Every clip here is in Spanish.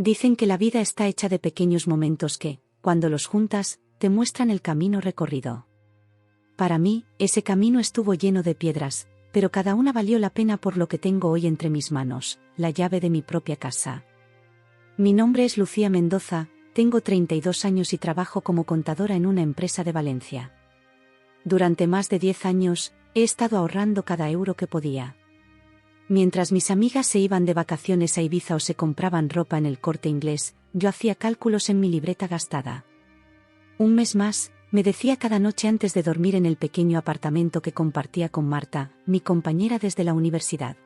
Dicen que la vida está hecha de pequeños momentos que, cuando los juntas, te muestran el camino recorrido. Para mí, ese camino estuvo lleno de piedras, pero cada una valió la pena por lo que tengo hoy entre mis manos, la llave de mi propia casa. Mi nombre es Lucía Mendoza, tengo 32 años y trabajo como contadora en una empresa de Valencia. Durante más de 10 años, he estado ahorrando cada euro que podía. Mientras mis amigas se iban de vacaciones a Ibiza o se compraban ropa en el Corte Inglés, yo hacía cálculos en mi libreta gastada. Un mes más, me decía cada noche antes de dormir en el pequeño apartamento que compartía con Marta, mi compañera desde la universidad.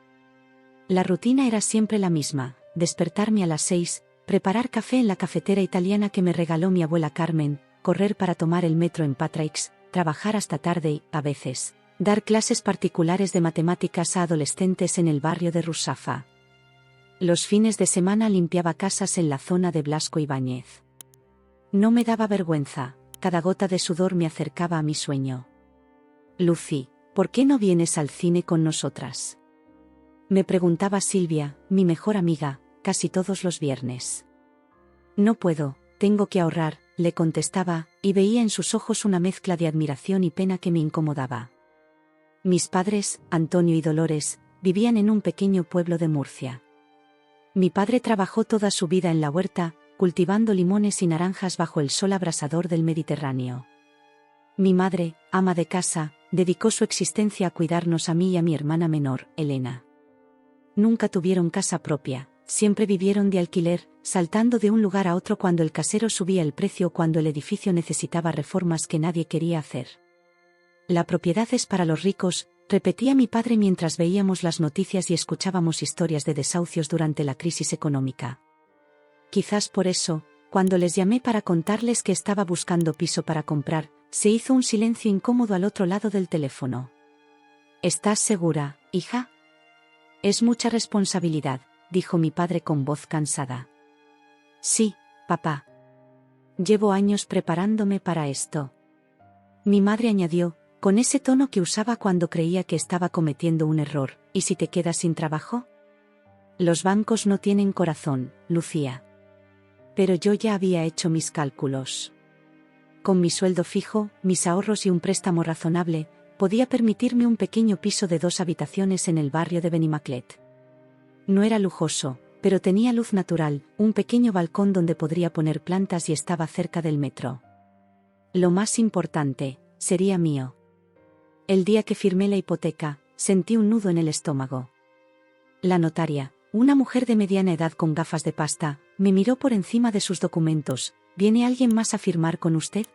La rutina era siempre la misma: despertarme a las 6, preparar café en la cafetera italiana que me regaló mi abuela Carmen, correr para tomar el metro en Patrick's, trabajar hasta tarde y, a veces, dar clases particulares de matemáticas a adolescentes en el barrio de Rusafa. Los fines de semana limpiaba casas en la zona de Blasco Ibáñez. No me daba vergüenza, cada gota de sudor me acercaba a mi sueño. Lucy, ¿por qué no vienes al cine con nosotras?, me preguntaba Silvia, mi mejor amiga, casi todos los viernes. No puedo, tengo que ahorrar, le contestaba, y veía en sus ojos una mezcla de admiración y pena que me incomodaba. Mis padres, Antonio y Dolores, vivían en un pequeño pueblo de Murcia. Mi padre trabajó toda su vida en la huerta, cultivando limones y naranjas bajo el sol abrasador del Mediterráneo. Mi madre, ama de casa, dedicó su existencia a cuidarnos a mí y a mi hermana menor, Elena. Nunca tuvieron casa propia, siempre vivieron de alquiler, saltando de un lugar a otro cuando el casero subía el precio o cuando el edificio necesitaba reformas que nadie quería hacer. La propiedad es para los ricos, repetía mi padre mientras veíamos las noticias y escuchábamos historias de desahucios durante la crisis económica. Quizás por eso, cuando les llamé para contarles que estaba buscando piso para comprar, se hizo un silencio incómodo al otro lado del teléfono. ¿Estás segura, hija? Es mucha responsabilidad, dijo mi padre con voz cansada. Sí, papá. Llevo años preparándome para esto. Mi madre añadió, con ese tono que usaba cuando creía que estaba cometiendo un error, ¿y si te quedas sin trabajo? Los bancos no tienen corazón, Lucía. Pero yo ya había hecho mis cálculos. Con mi sueldo fijo, mis ahorros y un préstamo razonable, podía permitirme un pequeño piso de 2 habitaciones en el barrio de Benimaclet. No era lujoso, pero tenía luz natural, un pequeño balcón donde podría poner plantas y estaba cerca del metro. Lo más importante, sería mío. El día que firmé la hipoteca, sentí un nudo en el estómago. La notaria, una mujer de mediana edad con gafas de pasta, me miró por encima de sus documentos. ¿Viene alguien más a firmar con usted?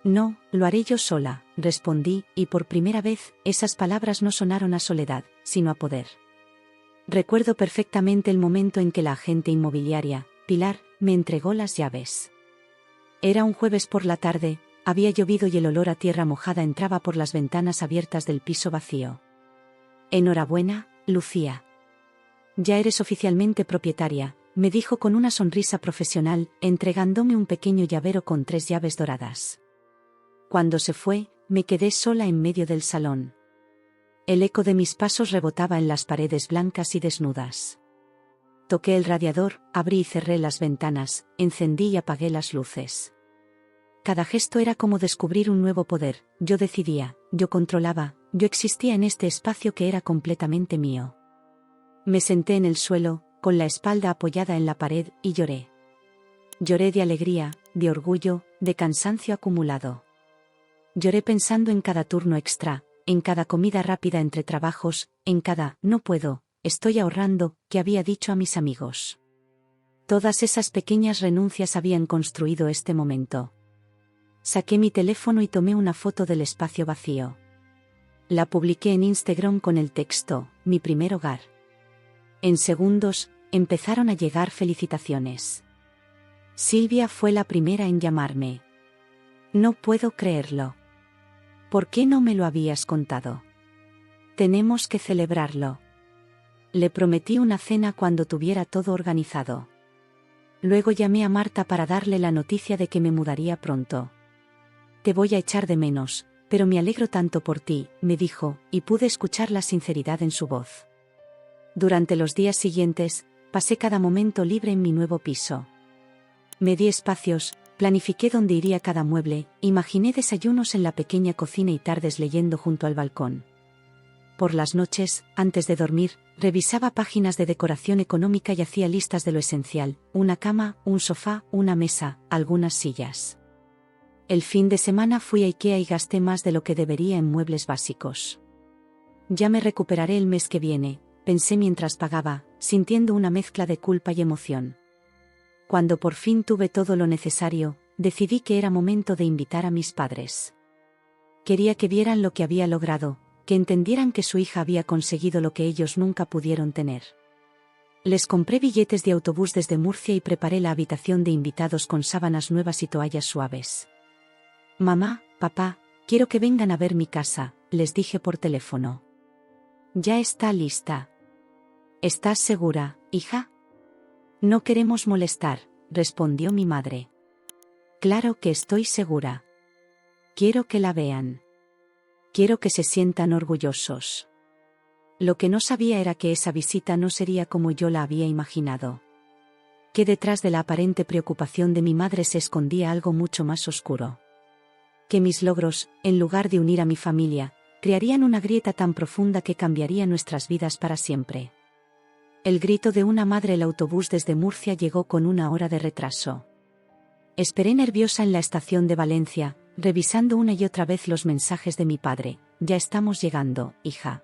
No, lo haré yo sola, respondí, y por primera vez, esas palabras no sonaron a soledad, sino a poder. Recuerdo perfectamente el momento en que la agente inmobiliaria, Pilar, me entregó las llaves. Era un jueves por la tarde, había llovido y el olor a tierra mojada entraba por las ventanas abiertas del piso vacío. Enhorabuena, Lucía. Ya eres oficialmente propietaria, me dijo con una sonrisa profesional, entregándome un pequeño llavero con 3 llaves doradas. Cuando se fue, me quedé sola en medio del salón. El eco de mis pasos rebotaba en las paredes blancas y desnudas. Toqué el radiador, abrí y cerré las ventanas, encendí y apagué las luces. Cada gesto era como descubrir un nuevo poder, yo decidía, yo controlaba, yo existía en este espacio que era completamente mío. Me senté en el suelo, con la espalda apoyada en la pared, y lloré. Lloré de alegría, de orgullo, de cansancio acumulado. Lloré pensando en cada turno extra, en cada comida rápida entre trabajos, en cada «no puedo, estoy ahorrando» que había dicho a mis amigos. Todas esas pequeñas renuncias habían construido este momento. Saqué mi teléfono y tomé una foto del espacio vacío. La publiqué en Instagram con el texto «Mi primer hogar». En segundos, empezaron a llegar felicitaciones. Silvia fue la primera en llamarme. No puedo creerlo. ¿Por qué no me lo habías contado? Tenemos que celebrarlo. Le prometí una cena cuando tuviera todo organizado. Luego llamé a Marta para darle la noticia de que me mudaría pronto. Te voy a echar de menos, pero me alegro tanto por ti, me dijo, y pude escuchar la sinceridad en su voz. Durante los días siguientes, pasé cada momento libre en mi nuevo piso. Me di espacios, planifiqué dónde iría cada mueble, imaginé desayunos en la pequeña cocina y tardes leyendo junto al balcón. Por las noches, antes de dormir, revisaba páginas de decoración económica y hacía listas de lo esencial: una cama, un sofá, una mesa, algunas sillas. El fin de semana fui a IKEA y gasté más de lo que debería en muebles básicos. Ya me recuperaré el mes que viene, pensé mientras pagaba, sintiendo una mezcla de culpa y emoción. Cuando por fin tuve todo lo necesario, decidí que era momento de invitar a mis padres. Quería que vieran lo que había logrado, que entendieran que su hija había conseguido lo que ellos nunca pudieron tener. Les compré billetes de autobús desde Murcia y preparé la habitación de invitados con sábanas nuevas y toallas suaves. Mamá, papá, quiero que vengan a ver mi casa, les dije por teléfono. Ya está lista. ¿Estás segura, hija? No queremos molestar, respondió mi madre. Claro que estoy segura. Quiero que la vean. Quiero que se sientan orgullosos. Lo que no sabía era que esa visita no sería como yo la había imaginado. Que detrás de la aparente preocupación de mi madre se escondía algo mucho más oscuro. Que mis logros, en lugar de unir a mi familia, crearían una grieta tan profunda que cambiaría nuestras vidas para siempre. El grito de una madre. El autobús desde Murcia llegó con 1 hora de retraso. Esperé nerviosa en la estación de Valencia, revisando una y otra vez los mensajes de mi padre: ya estamos llegando, hija.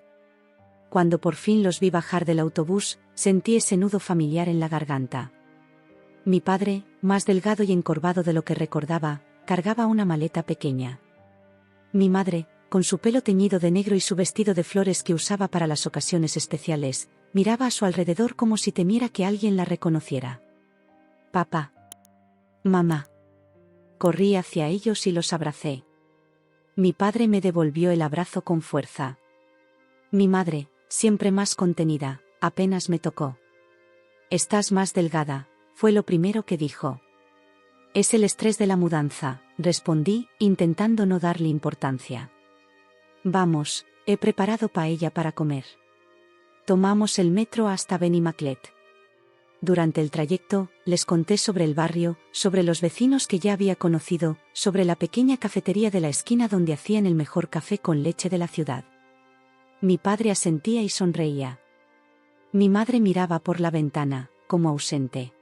Cuando por fin los vi bajar del autobús, sentí ese nudo familiar en la garganta. Mi padre, más delgado y encorvado de lo que recordaba, cargaba una maleta pequeña. Mi madre, con su pelo teñido de negro y su vestido de flores que usaba para las ocasiones especiales, miraba a su alrededor como si temiera que alguien la reconociera. Papá. Mamá. Corrí hacia ellos y los abracé. Mi padre me devolvió el abrazo con fuerza. Mi madre, siempre más contenida, apenas me tocó. Estás más delgada, fue lo primero que dijo. Es el estrés de la mudanza, respondí, intentando no darle importancia. Vamos, he preparado paella para comer. Tomamos el metro hasta Benimaclet. Durante el trayecto, les conté sobre el barrio, sobre los vecinos que ya había conocido, sobre la pequeña cafetería de la esquina donde hacían el mejor café con leche de la ciudad. Mi padre asentía y sonreía. Mi madre miraba por la ventana, como ausente.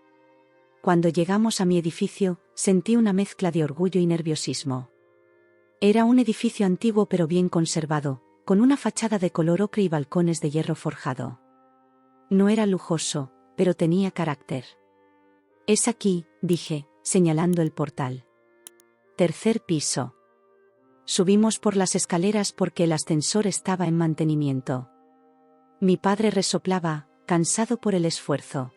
Cuando llegamos a mi edificio, sentí una mezcla de orgullo y nerviosismo. Era un edificio antiguo pero bien conservado, con una fachada de color ocre y balcones de hierro forjado. No era lujoso, pero tenía carácter. Es aquí, dije, señalando el portal. 3er piso. Subimos por las escaleras porque el ascensor estaba en mantenimiento. Mi padre resoplaba, cansado por el esfuerzo.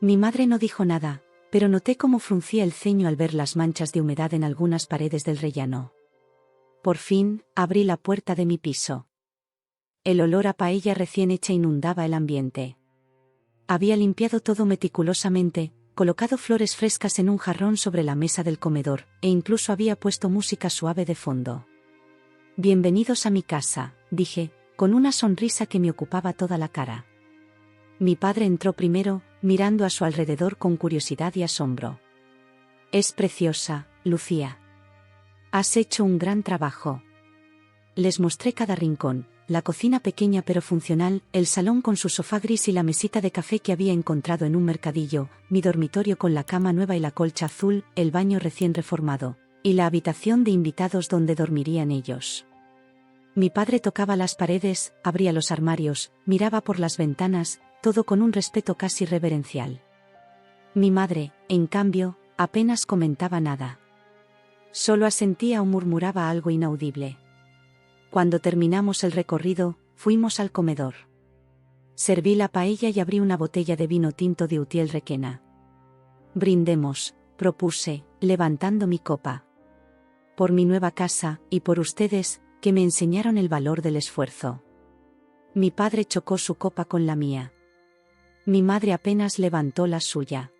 Mi madre no dijo nada, pero noté cómo fruncía el ceño al ver las manchas de humedad en algunas paredes del rellano. Por fin, abrí la puerta de mi piso. El olor a paella recién hecha inundaba el ambiente. Había limpiado todo meticulosamente, colocado flores frescas en un jarrón sobre la mesa del comedor, e incluso había puesto música suave de fondo. Bienvenidos a mi casa, dije, con una sonrisa que me ocupaba toda la cara. Mi padre entró primero, mirando a su alrededor con curiosidad y asombro. Es preciosa, Lucía. Has hecho un gran trabajo. Les mostré cada rincón, la cocina pequeña pero funcional, el salón con su sofá gris y la mesita de café que había encontrado en un mercadillo, mi dormitorio con la cama nueva y la colcha azul, el baño recién reformado, y la habitación de invitados donde dormirían ellos. Mi padre tocaba las paredes, abría los armarios, miraba por las ventanas, todo con un respeto casi reverencial. Mi madre, en cambio, apenas comentaba nada. Solo asentía o murmuraba algo inaudible. Cuando terminamos el recorrido, fuimos al comedor. Serví la paella y abrí una botella de vino tinto de Utiel Requena. Brindemos, propuse, levantando mi copa. Por mi nueva casa, y por ustedes, que me enseñaron el valor del esfuerzo. Mi padre chocó su copa con la mía. Mi madre apenas levantó la suya.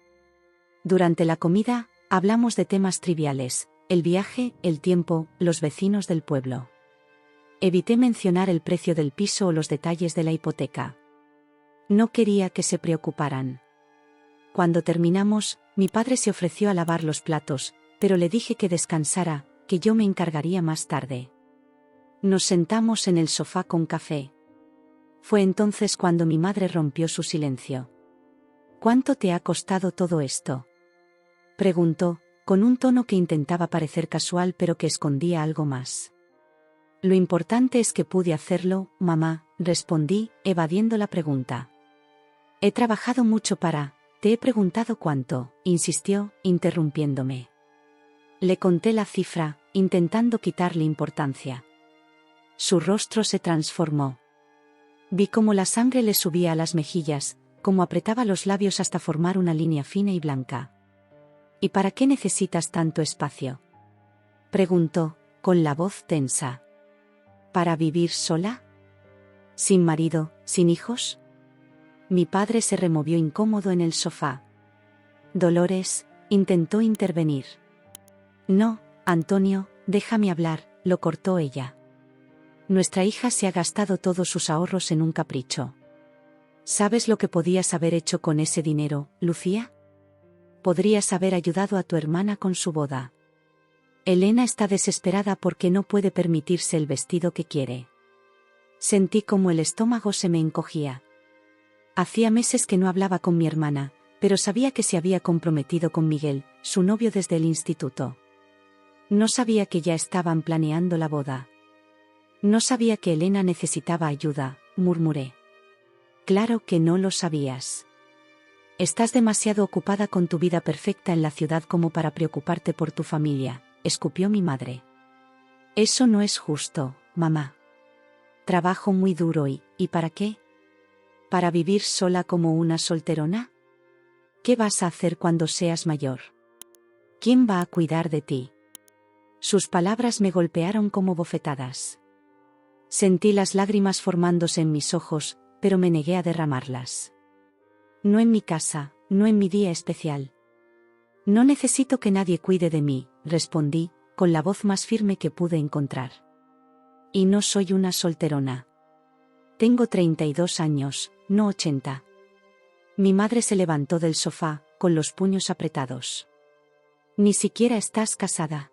Durante la comida, hablamos de temas triviales: el viaje, el tiempo, los vecinos del pueblo. Evité mencionar el precio del piso o los detalles de la hipoteca. No quería que se preocuparan. Cuando terminamos, mi padre se ofreció a lavar los platos, pero le dije que descansara, que yo me encargaría más tarde. Nos sentamos en el sofá con café. Fue entonces cuando mi madre rompió su silencio. ¿Cuánto te ha costado todo esto?, preguntó, con un tono que intentaba parecer casual pero que escondía algo más. Lo importante es que pude hacerlo, mamá, respondí, evadiendo la pregunta. He trabajado mucho para... Te he preguntado cuánto, insistió, interrumpiéndome. Le conté la cifra, intentando quitarle importancia. Su rostro se transformó. Vi cómo la sangre le subía a las mejillas, cómo apretaba los labios hasta formar una línea fina y blanca. ¿Y para qué necesitas tanto espacio?, preguntó, con la voz tensa. ¿Para vivir sola? ¿Sin marido, sin hijos? Mi padre se removió incómodo en el sofá. Dolores intentó intervenir. No, Antonio, déjame hablar, lo cortó ella. Nuestra hija se ha gastado todos sus ahorros en un capricho. ¿Sabes lo que podías haber hecho con ese dinero, Lucía? Podrías haber ayudado a tu hermana con su boda. Elena está desesperada porque no puede permitirse el vestido que quiere. Sentí como el estómago se me encogía. Hacía meses que no hablaba con mi hermana, pero sabía que se había comprometido con Miguel, su novio desde el instituto. No sabía que ya estaban planeando la boda. No sabía que Elena necesitaba ayuda, murmuré. Claro que no lo sabías. Estás demasiado ocupada con tu vida perfecta en la ciudad como para preocuparte por tu familia, escupió mi madre. Eso no es justo, mamá. Trabajo muy duro ¿y para qué? ¿Para vivir sola como una solterona? ¿Qué vas a hacer cuando seas mayor? ¿Quién va a cuidar de ti? Sus palabras me golpearon como bofetadas. Sentí las lágrimas formándose en mis ojos, pero me negué a derramarlas. No en mi casa, no en mi día especial. No necesito que nadie cuide de mí, respondí, con la voz más firme que pude encontrar. Y no soy una solterona. Tengo 32 años, no 80. Mi madre se levantó del sofá, con los puños apretados. Ni siquiera estás casada.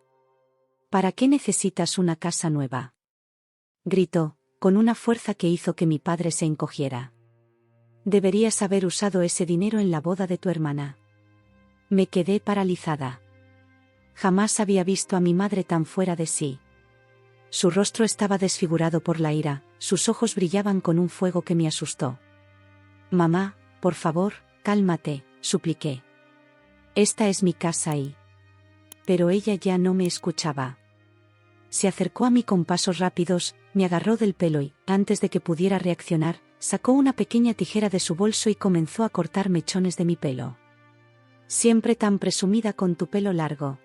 ¿Para qué necesitas una casa nueva?, gritó, con una fuerza que hizo que mi padre se encogiera. Deberías haber usado ese dinero en la boda de tu hermana. Me quedé paralizada. Jamás había visto a mi madre tan fuera de sí. Su rostro estaba desfigurado por la ira, sus ojos brillaban con un fuego que me asustó. Mamá, por favor, cálmate, supliqué. Esta es mi casa y... Pero ella ya no me escuchaba. Se acercó a mí con pasos rápidos, me agarró del pelo y, antes de que pudiera reaccionar, sacó una pequeña tijera de su bolso y comenzó a cortar mechones de mi pelo. Siempre tan presumida con tu pelo largo,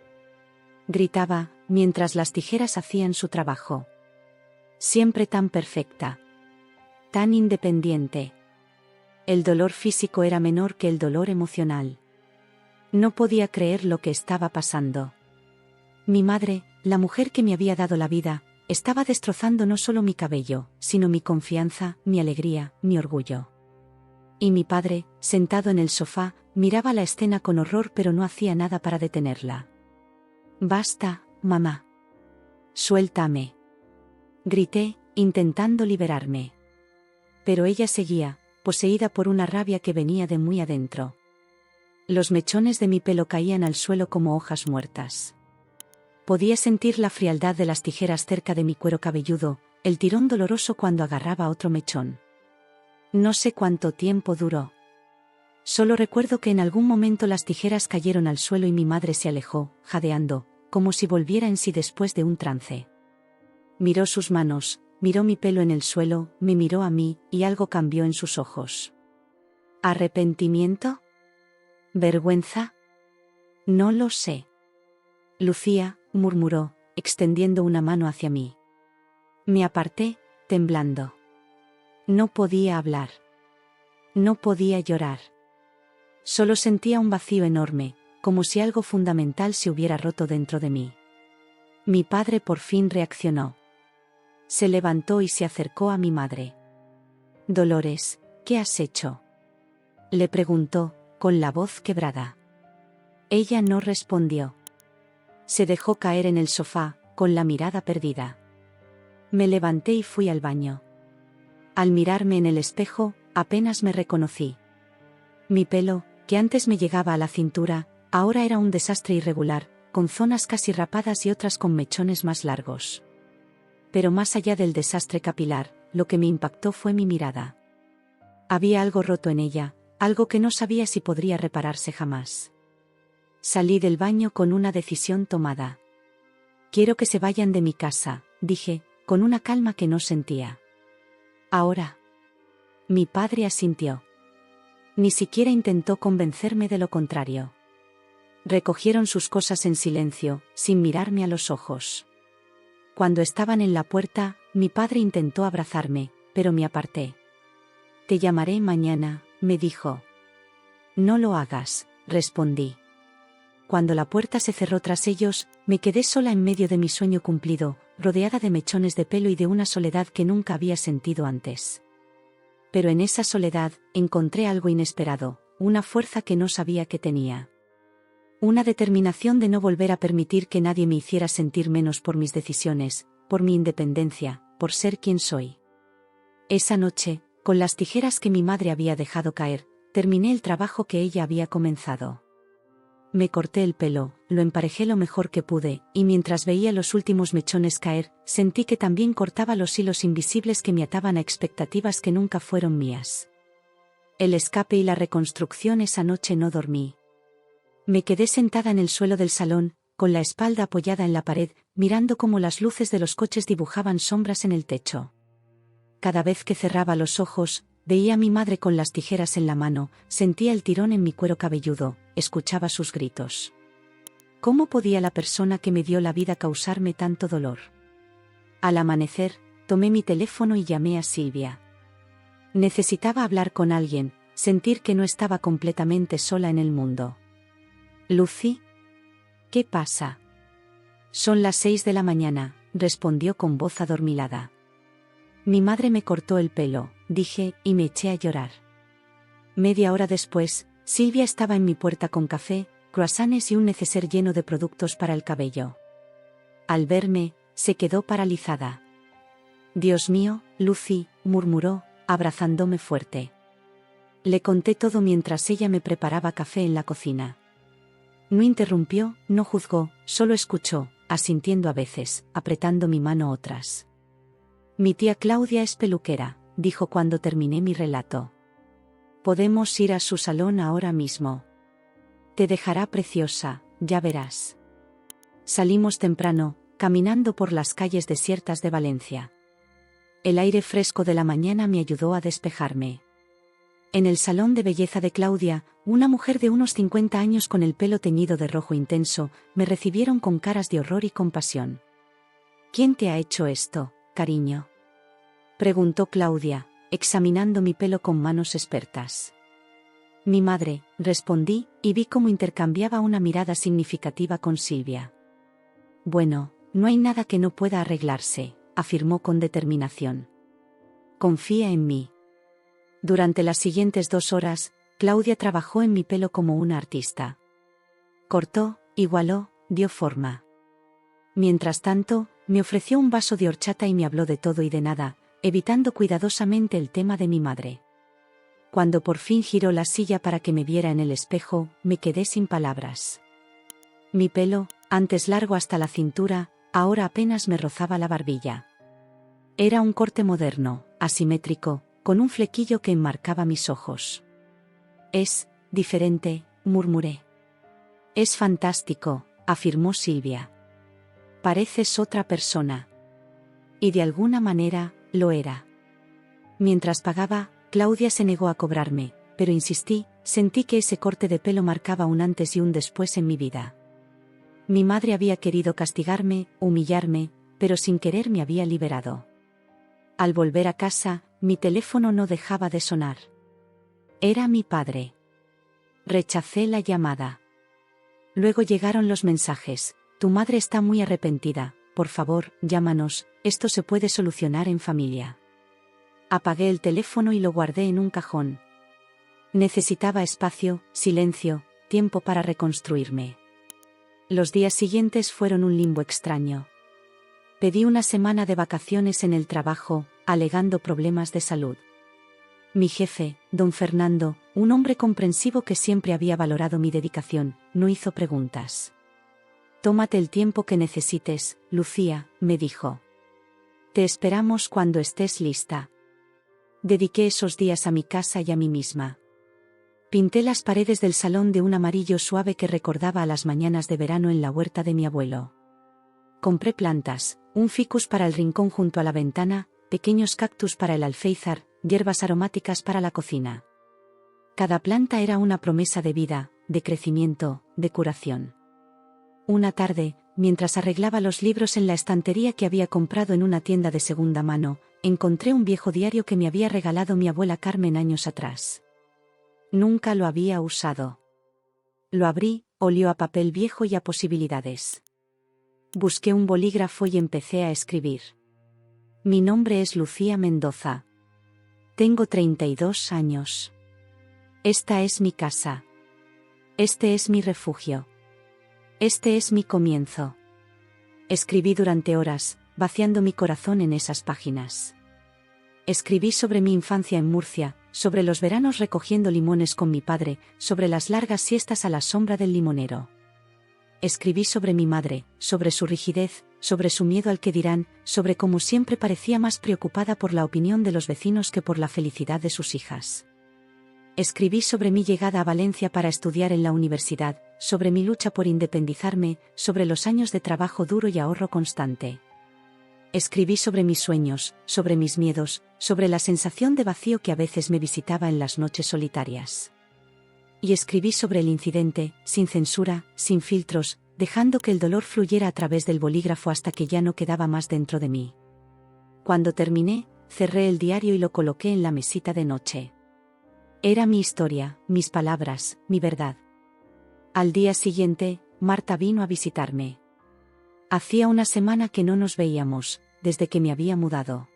gritaba, mientras las tijeras hacían su trabajo. Siempre tan perfecta. Tan independiente. El dolor físico era menor que el dolor emocional. No podía creer lo que estaba pasando. Mi madre, la mujer que me había dado la vida, estaba destrozando no solo mi cabello, sino mi confianza, mi alegría, mi orgullo. Y mi padre, sentado en el sofá, miraba la escena con horror pero no hacía nada para detenerla. Basta, mamá. Suéltame. Grité, intentando liberarme. Pero ella seguía, poseída por una rabia que venía de muy adentro. Los mechones de mi pelo caían al suelo como hojas muertas. Podía sentir la frialdad de las tijeras cerca de mi cuero cabelludo, el tirón doloroso cuando agarraba otro mechón. No sé cuánto tiempo duró. Solo recuerdo que en algún momento las tijeras cayeron al suelo y mi madre se alejó, jadeando, como si volviera en sí después de un trance. Miró sus manos, miró mi pelo en el suelo, me miró a mí, y algo cambió en sus ojos. ¿Arrepentimiento? ¿Vergüenza? No lo sé. Lucía, murmuró, extendiendo una mano hacia mí. Me aparté, temblando. No podía hablar. No podía llorar. Solo sentía un vacío enorme, como si algo fundamental se hubiera roto dentro de mí. Mi padre por fin reaccionó. Se levantó y se acercó a mi madre. Dolores, ¿qué has hecho?, le preguntó, con la voz quebrada. Ella no respondió. Se dejó caer en el sofá, con la mirada perdida. Me levanté y fui al baño. Al mirarme en el espejo, apenas me reconocí. Mi pelo, que antes me llegaba a la cintura, ahora era un desastre irregular, con zonas casi rapadas y otras con mechones más largos. Pero más allá del desastre capilar, lo que me impactó fue mi mirada. Había algo roto en ella, algo que no sabía si podría repararse jamás. Salí del baño con una decisión tomada. Quiero que se vayan de mi casa, dije, con una calma que no sentía. Ahora. Mi padre asintió. Ni siquiera intentó convencerme de lo contrario. Recogieron sus cosas en silencio, sin mirarme a los ojos. Cuando estaban en la puerta, mi padre intentó abrazarme, pero me aparté. Te llamaré mañana, me dijo. No lo hagas, respondí. Cuando la puerta se cerró tras ellos, me quedé sola en medio de mi sueño cumplido, rodeada de mechones de pelo y de una soledad que nunca había sentido antes. Pero en esa soledad, encontré algo inesperado, una fuerza que no sabía que tenía. Una determinación de no volver a permitir que nadie me hiciera sentir menos por mis decisiones, por mi independencia, por ser quien soy. Esa noche, con las tijeras que mi madre había dejado caer, terminé el trabajo que ella había comenzado. Me corté el pelo, lo emparejé lo mejor que pude, y mientras veía los últimos mechones caer, sentí que también cortaba los hilos invisibles que me ataban a expectativas que nunca fueron mías. El escape y la reconstrucción. Esa noche no dormí. Me quedé sentada en el suelo del salón, con la espalda apoyada en la pared, mirando cómo las luces de los coches dibujaban sombras en el techo. Cada vez que cerraba los ojos, veía a mi madre con las tijeras en la mano, sentía el tirón en mi cuero cabelludo, escuchaba sus gritos. ¿Cómo podía la persona que me dio la vida causarme tanto dolor? Al amanecer, tomé mi teléfono y llamé a Silvia. Necesitaba hablar con alguien, sentir que no estaba completamente sola en el mundo. Lucy, ¿qué pasa? Son las 6 de la mañana, respondió con voz adormilada. Mi madre me cortó el pelo, dije, y me eché a llorar. Media hora después, Silvia estaba en mi puerta con café, croissants y un neceser lleno de productos para el cabello. Al verme, se quedó paralizada. Dios mío, Lucy, murmuró, abrazándome fuerte. Le conté todo mientras ella me preparaba café en la cocina. No interrumpió, no juzgó, solo escuchó, asintiendo a veces, apretando mi mano otras. Mi tía Claudia es peluquera, dijo cuando terminé mi relato. Podemos ir a su salón ahora mismo. Te dejará preciosa, ya verás. Salimos temprano, caminando por las calles desiertas de Valencia. El aire fresco de la mañana me ayudó a despejarme. En el salón de belleza de Claudia, una mujer de unos 50 años con el pelo teñido de rojo intenso, me recibieron con caras de horror y compasión. ¿Quién te ha hecho esto, cariño?, preguntó Claudia, examinando mi pelo con manos expertas. Mi madre, respondí, y vi cómo intercambiaba una mirada significativa con Silvia. Bueno, no hay nada que no pueda arreglarse, afirmó con determinación. Confía en mí. Durante las siguientes 2 horas, Claudia trabajó en mi pelo como una artista. Cortó, igualó, dio forma. Mientras tanto, me ofreció un vaso de horchata y me habló de todo y de nada, evitando cuidadosamente el tema de mi madre. Cuando por fin giró la silla para que me viera en el espejo, me quedé sin palabras. Mi pelo, antes largo hasta la cintura, ahora apenas me rozaba la barbilla. Era un corte moderno, asimétrico, con un flequillo que enmarcaba mis ojos. Es diferente, murmuré. Es fantástico, afirmó Silvia. Pareces otra persona. Y de alguna manera, lo era. Mientras pagaba, Claudia se negó a cobrarme, pero insistí, sentí que ese corte de pelo marcaba un antes y un después en mi vida. Mi madre había querido castigarme, humillarme, pero sin querer me había liberado. Al volver a casa, mi teléfono no dejaba de sonar. Era mi padre. Rechacé la llamada. Luego llegaron los mensajes: tu madre está muy arrepentida, por favor, llámanos, esto se puede solucionar en familia. Apagué el teléfono y lo guardé en un cajón. Necesitaba espacio, silencio, tiempo para reconstruirme. Los días siguientes fueron un limbo extraño. Pedí una semana de vacaciones en el trabajo, alegando problemas de salud. Mi jefe, don Fernando, un hombre comprensivo que siempre había valorado mi dedicación, no hizo preguntas. «Tómate el tiempo que necesites, Lucía», me dijo. «Te esperamos cuando estés lista». Dediqué esos días a mi casa y a mí misma. Pinté las paredes del salón de un amarillo suave que recordaba a las mañanas de verano en la huerta de mi abuelo. Compré plantas, un ficus para el rincón junto a la ventana, pequeños cactus para el alféizar, hierbas aromáticas para la cocina. Cada planta era una promesa de vida, de crecimiento, de curación. Una tarde, mientras arreglaba los libros en la estantería que había comprado en una tienda de segunda mano, encontré un viejo diario que me había regalado mi abuela Carmen años atrás. Nunca lo había usado. Lo abrí, olió a papel viejo y a posibilidades. Busqué un bolígrafo y empecé a escribir. Mi nombre es Lucía Mendoza. Tengo 32 años. Esta es mi casa. Este es mi refugio. Este es mi comienzo. Escribí durante horas, vaciando mi corazón en esas páginas. Escribí sobre mi infancia en Murcia, sobre los veranos recogiendo limones con mi padre, sobre las largas siestas a la sombra del limonero. Escribí sobre mi madre, sobre su rigidez, sobre su miedo al que dirán, sobre cómo siempre parecía más preocupada por la opinión de los vecinos que por la felicidad de sus hijas. Escribí sobre mi llegada a Valencia para estudiar en la universidad, sobre mi lucha por independizarme, sobre los años de trabajo duro y ahorro constante. Escribí sobre mis sueños, sobre mis miedos, sobre la sensación de vacío que a veces me visitaba en las noches solitarias. Y escribí sobre el incidente, sin censura, sin filtros, dejando que el dolor fluyera a través del bolígrafo hasta que ya no quedaba más dentro de mí. Cuando terminé, cerré el diario y lo coloqué en la mesita de noche. Era mi historia, mis palabras, mi verdad. Al día siguiente, Marta vino a visitarme. Hacía una semana que no nos veíamos, desde que me había mudado.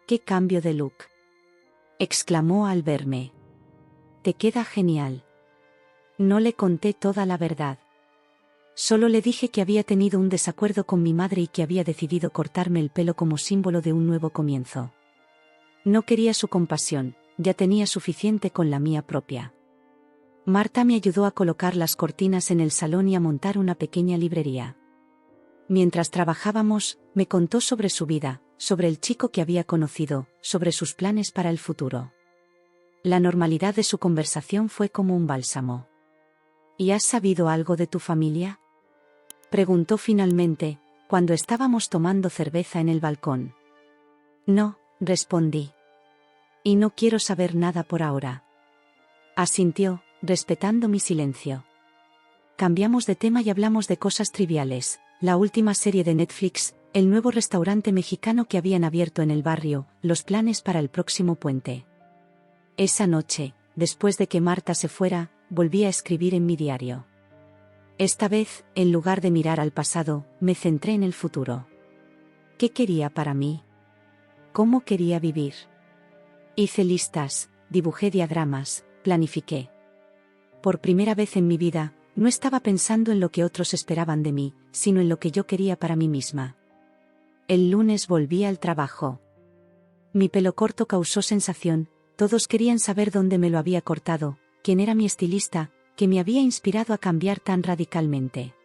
¡Qué cambio de look!, exclamó al verme. «Te queda genial». No le conté toda la verdad. Solo le dije que había tenido un desacuerdo con mi madre y que había decidido cortarme el pelo como símbolo de un nuevo comienzo. No quería su compasión, ya tenía suficiente con la mía propia. Marta me ayudó a colocar las cortinas en el salón y a montar una pequeña librería. Mientras trabajábamos, me contó sobre su vida, sobre el chico que había conocido, sobre sus planes para el futuro. La normalidad de su conversación fue como un bálsamo. ¿Y has sabido algo de tu familia?, preguntó finalmente, cuando estábamos tomando cerveza en el balcón. No, respondí. Y no quiero saber nada por ahora. Asintió, respetando mi silencio. Cambiamos de tema y hablamos de cosas triviales, la última serie de Netflix, el nuevo restaurante mexicano que habían abierto en el barrio, los planes para el próximo puente. Esa noche, después de que Marta se fuera, volví a escribir en mi diario. Esta vez, en lugar de mirar al pasado, me centré en el futuro. ¿Qué quería para mí? ¿Cómo quería vivir? Hice listas, dibujé diagramas, planifiqué. Por primera vez en mi vida, no estaba pensando en lo que otros esperaban de mí, sino en lo que yo quería para mí misma. El lunes volví al trabajo. Mi pelo corto causó sensación, todos querían saber dónde me lo había cortado, quién era mi estilista, que me había inspirado a cambiar tan radicalmente.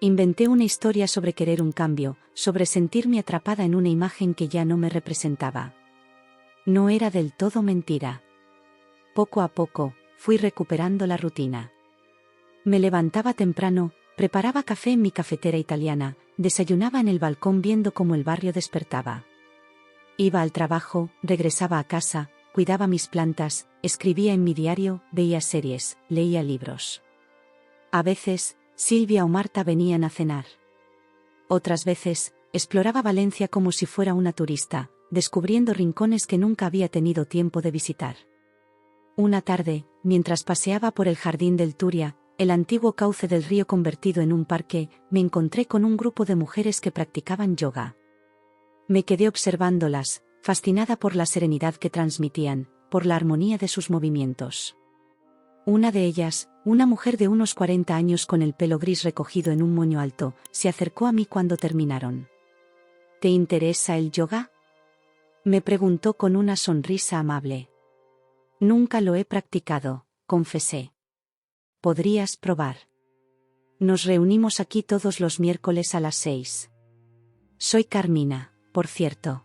Inventé una historia sobre querer un cambio, sobre sentirme atrapada en una imagen que ya no me representaba. No era del todo mentira. Poco a poco, fui recuperando la rutina. Me levantaba temprano, preparaba café en mi cafetera italiana, desayunaba en el balcón viendo cómo el barrio despertaba. Iba al trabajo, regresaba a casa, cuidaba mis plantas, escribía en mi diario, veía series, leía libros. A veces, Silvia o Marta venían a cenar. Otras veces, exploraba Valencia como si fuera una turista, descubriendo rincones que nunca había tenido tiempo de visitar. Una tarde, mientras paseaba por el jardín del Turia, el antiguo cauce del río convertido en un parque, me encontré con un grupo de mujeres que practicaban yoga. Me quedé observándolas, fascinada por la serenidad que transmitían, por la armonía de sus movimientos. Una de ellas, una mujer de unos 40 años con el pelo gris recogido en un moño alto, se acercó a mí cuando terminaron. ¿Te interesa el yoga?, me preguntó con una sonrisa amable. Nunca lo he practicado, confesé. ¿Podrías probar? Nos reunimos aquí todos los miércoles a las 6. Soy Carmina, por cierto.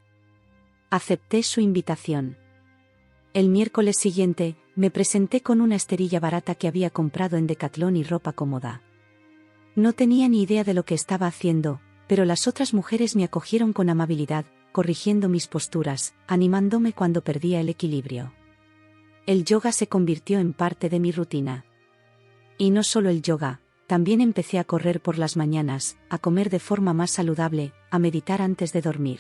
Acepté su invitación. El miércoles siguiente, me presenté con una esterilla barata que había comprado en Decathlon y ropa cómoda. No tenía ni idea de lo que estaba haciendo, pero las otras mujeres me acogieron con amabilidad, corrigiendo mis posturas, animándome cuando perdía el equilibrio. El yoga se convirtió en parte de mi rutina. Y no solo el yoga, también empecé a correr por las mañanas, a comer de forma más saludable, a meditar antes de dormir.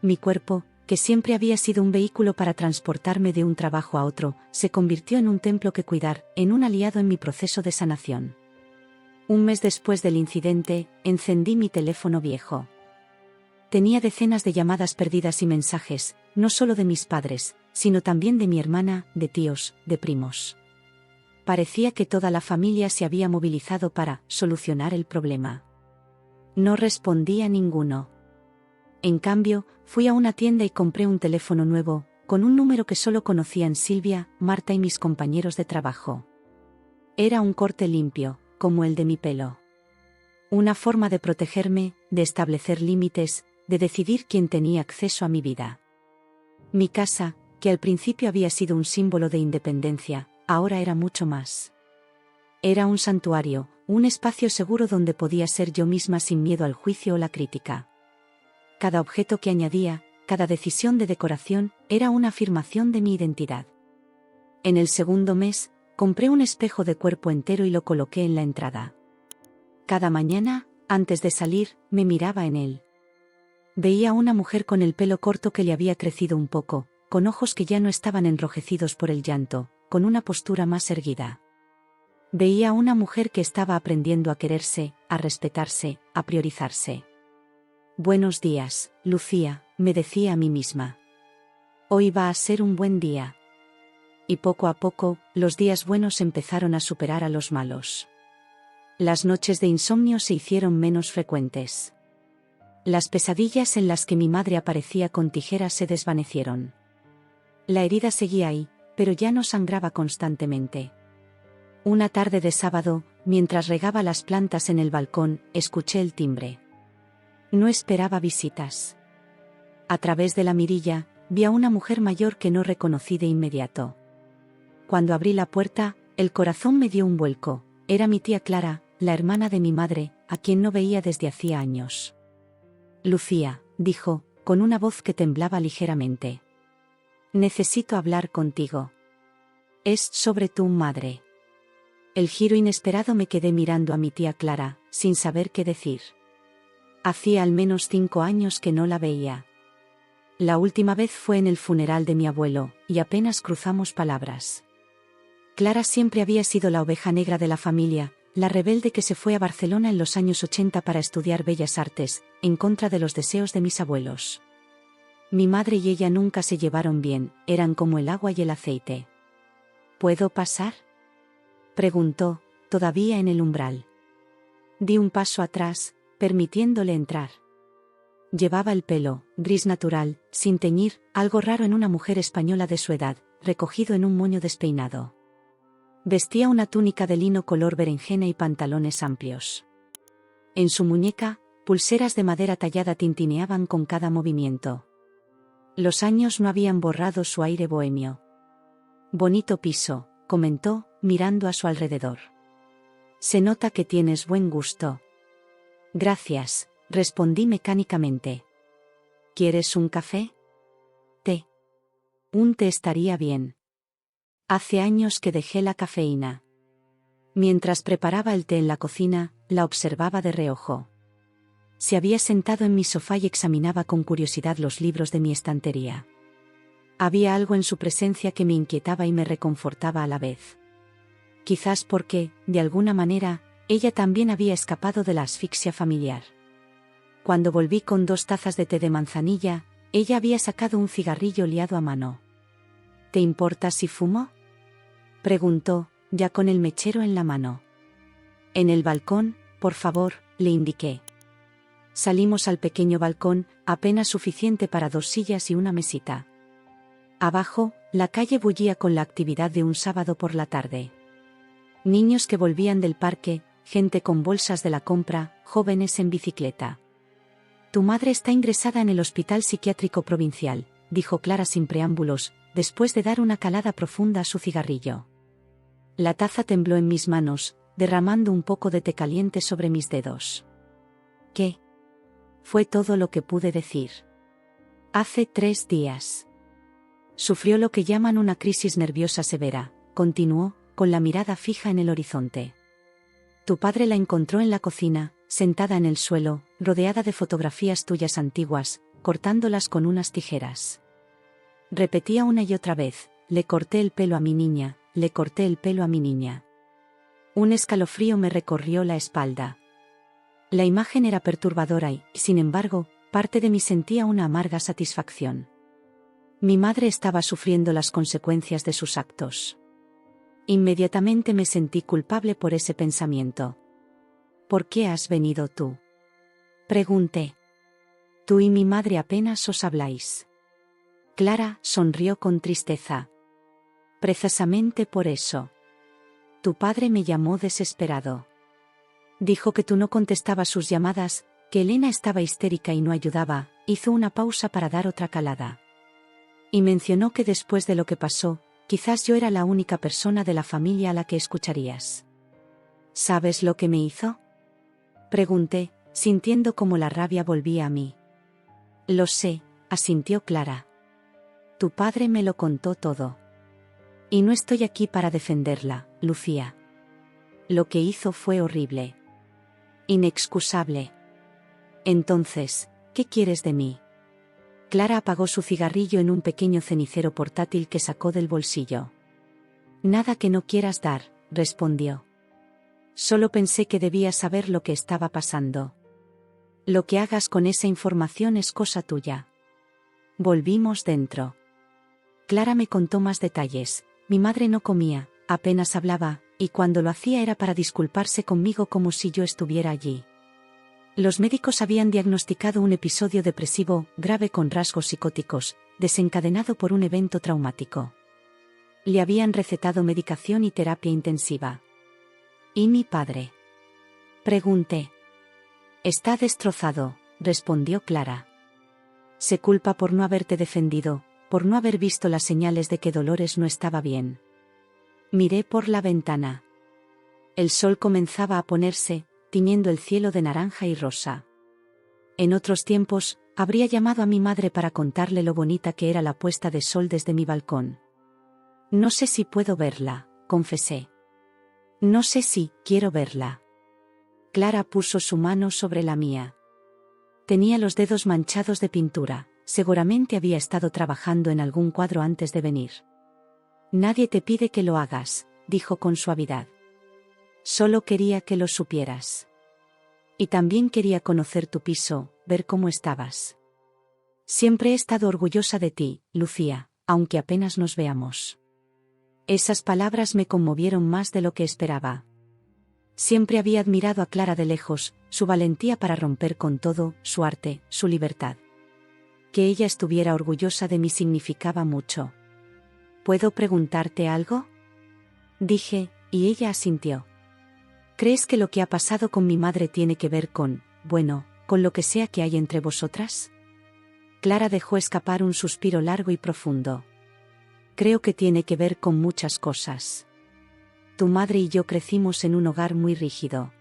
Mi cuerpo, que siempre había sido un vehículo para transportarme de un trabajo a otro, se convirtió en un templo que cuidar, en un aliado en mi proceso de sanación. Un mes después del incidente, encendí mi teléfono viejo. Tenía decenas de llamadas perdidas y mensajes, no solo de mis padres, sino también de mi hermana, de tíos, de primos. Parecía que toda la familia se había movilizado para solucionar el problema. No respondí a ninguno. En cambio, fui a una tienda y compré un teléfono nuevo, con un número que solo conocían Silvia, Marta y mis compañeros de trabajo. Era un corte limpio, como el de mi pelo. Una forma de protegerme, de establecer límites, de decidir quién tenía acceso a mi vida. Mi casa, que al principio había sido un símbolo de independencia, ahora era mucho más. Era un santuario, un espacio seguro donde podía ser yo misma sin miedo al juicio o la crítica. Cada objeto que añadía, cada decisión de decoración, era una afirmación de mi identidad. En el segundo mes, compré un espejo de cuerpo entero y lo coloqué en la entrada. Cada mañana, antes de salir, me miraba en él. Veía a una mujer con el pelo corto que le había crecido un poco, con ojos que ya no estaban enrojecidos por el llanto, con una postura más erguida. Veía a una mujer que estaba aprendiendo a quererse, a respetarse, a priorizarse. Buenos días, Lucía, me decía a mí misma. Hoy va a ser un buen día. Y poco a poco, los días buenos empezaron a superar a los malos. Las noches de insomnio se hicieron menos frecuentes. Las pesadillas en las que mi madre aparecía con tijeras se desvanecieron. La herida seguía ahí, pero ya no sangraba constantemente. Una tarde de sábado, mientras regaba las plantas en el balcón, escuché el timbre. No esperaba visitas. A través de la mirilla, vi a una mujer mayor que no reconocí de inmediato. Cuando abrí la puerta, el corazón me dio un vuelco. Era mi tía Clara, la hermana de mi madre, a quien no veía desde hacía años. Lucía, dijo, con una voz que temblaba ligeramente. Necesito hablar contigo. Es sobre tu madre. El giro inesperado me quedé mirando a mi tía Clara, sin saber qué decir. Hacía al menos 5 años que no la veía. La última vez fue en el funeral de mi abuelo, y apenas cruzamos palabras. Clara siempre había sido la oveja negra de la familia, la rebelde que se fue a Barcelona en los años 80 para estudiar bellas artes, en contra de los deseos de mis abuelos. Mi madre y ella nunca se llevaron bien, eran como el agua y el aceite. ¿Puedo pasar?, preguntó, todavía en el umbral. Di un paso atrás, permitiéndole entrar. Llevaba el pelo, gris natural, sin teñir, algo raro en una mujer española de su edad, recogido en un moño despeinado. Vestía una túnica de lino color berenjena y pantalones amplios. En su muñeca, pulseras de madera tallada tintineaban con cada movimiento. Los años no habían borrado su aire bohemio. Bonito piso, comentó, mirando a su alrededor. Se nota que tienes buen gusto. Gracias, respondí mecánicamente. ¿Quieres un café? Té. Un té estaría bien. Hace años que dejé la cafeína. Mientras preparaba el té en la cocina, la observaba de reojo. Se había sentado en mi sofá y examinaba con curiosidad los libros de mi estantería. Había algo en su presencia que me inquietaba y me reconfortaba a la vez. Quizás porque, de alguna manera, ella también había escapado de la asfixia familiar. Cuando volví con 2 tazas de té de manzanilla, Ella había sacado un cigarrillo liado a mano. ¿Te importa si fumo?, preguntó, ya con el mechero en la mano. En el balcón, por favor, le indiqué. Salimos al pequeño balcón, apenas suficiente para 2 sillas y una mesita. Abajo, la calle bullía con la actividad de un sábado por la tarde. Niños que volvían del parque, gente con bolsas de la compra, jóvenes en bicicleta. Tu madre está ingresada en el Hospital Psiquiátrico Provincial, dijo Clara sin preámbulos, después de dar una calada profunda a su cigarrillo. La taza tembló en mis manos, derramando un poco de té caliente sobre mis dedos. ¿Qué? Fue todo lo que pude decir. Hace 3 días. Sufrió lo que llaman una crisis nerviosa severa, continuó, con la mirada fija en el horizonte. Tu padre la encontró en la cocina, sentada en el suelo, rodeada de fotografías tuyas antiguas, cortándolas con unas tijeras. Repetía una y otra vez, le corté el pelo a mi niña, le corté el pelo a mi niña. Un escalofrío me recorrió la espalda. La imagen era perturbadora y, sin embargo, parte de mí sentía una amarga satisfacción. Mi madre estaba sufriendo las consecuencias de sus actos. Inmediatamente me sentí culpable por ese pensamiento. ¿Por qué has venido tú?, pregunté. Tú y mi madre apenas os habláis. Clara sonrió con tristeza. Precisamente por eso. Tu padre me llamó desesperado. Dijo que tú no contestabas sus llamadas, que Elena estaba histérica y no ayudaba, hizo una pausa para dar otra calada. Y mencionó que después de lo que pasó, quizás yo era la única persona de la familia a la que escucharías. ¿Sabes lo que me hizo?, pregunté, sintiendo cómo la rabia volvía a mí. Lo sé, asintió Clara. Tu padre me lo contó todo. Y no estoy aquí para defenderla, Lucía. Lo que hizo fue horrible. Inexcusable. Entonces, ¿qué quieres de mí? Clara apagó su cigarrillo en un pequeño cenicero portátil que sacó del bolsillo. Nada que no quieras dar, respondió. Solo pensé que debías saber lo que estaba pasando. Lo que hagas con esa información es cosa tuya. Volvimos dentro. Clara me contó más detalles. Mi madre no comía, apenas hablaba, y cuando lo hacía era para disculparse conmigo como si yo estuviera allí. Los médicos habían diagnosticado un episodio depresivo grave con rasgos psicóticos, desencadenado por un evento traumático. Le habían recetado medicación y terapia intensiva. ¿Y mi padre?, pregunté. Está destrozado, respondió Clara. Se culpa por no haberte defendido, por no haber visto las señales de que Dolores no estaba bien. Miré por la ventana. El sol comenzaba a ponerse, tiñendo el cielo de naranja y rosa. En otros tiempos, habría llamado a mi madre para contarle lo bonita que era la puesta de sol desde mi balcón. No sé si puedo verla, confesé. No sé si quiero verla. Clara puso su mano sobre la mía. Tenía los dedos manchados de pintura, seguramente había estado trabajando en algún cuadro antes de venir. Nadie te pide que lo hagas, dijo con suavidad. Solo quería que lo supieras. Y también quería conocer tu piso, ver cómo estabas. Siempre he estado orgullosa de ti, Lucía, aunque apenas nos veamos. Esas palabras me conmovieron más de lo que esperaba. Siempre había admirado a Clara de lejos, su valentía para romper con todo, su arte, su libertad. Que ella estuviera orgullosa de mí significaba mucho. ¿Puedo preguntarte algo?, dije, y ella asintió. ¿Crees que lo que ha pasado con mi madre tiene que ver con, bueno, con lo que sea que hay entre vosotras? Clara dejó escapar un suspiro largo y profundo. Creo que tiene que ver con muchas cosas. Tu madre y yo crecimos en un hogar muy rígido.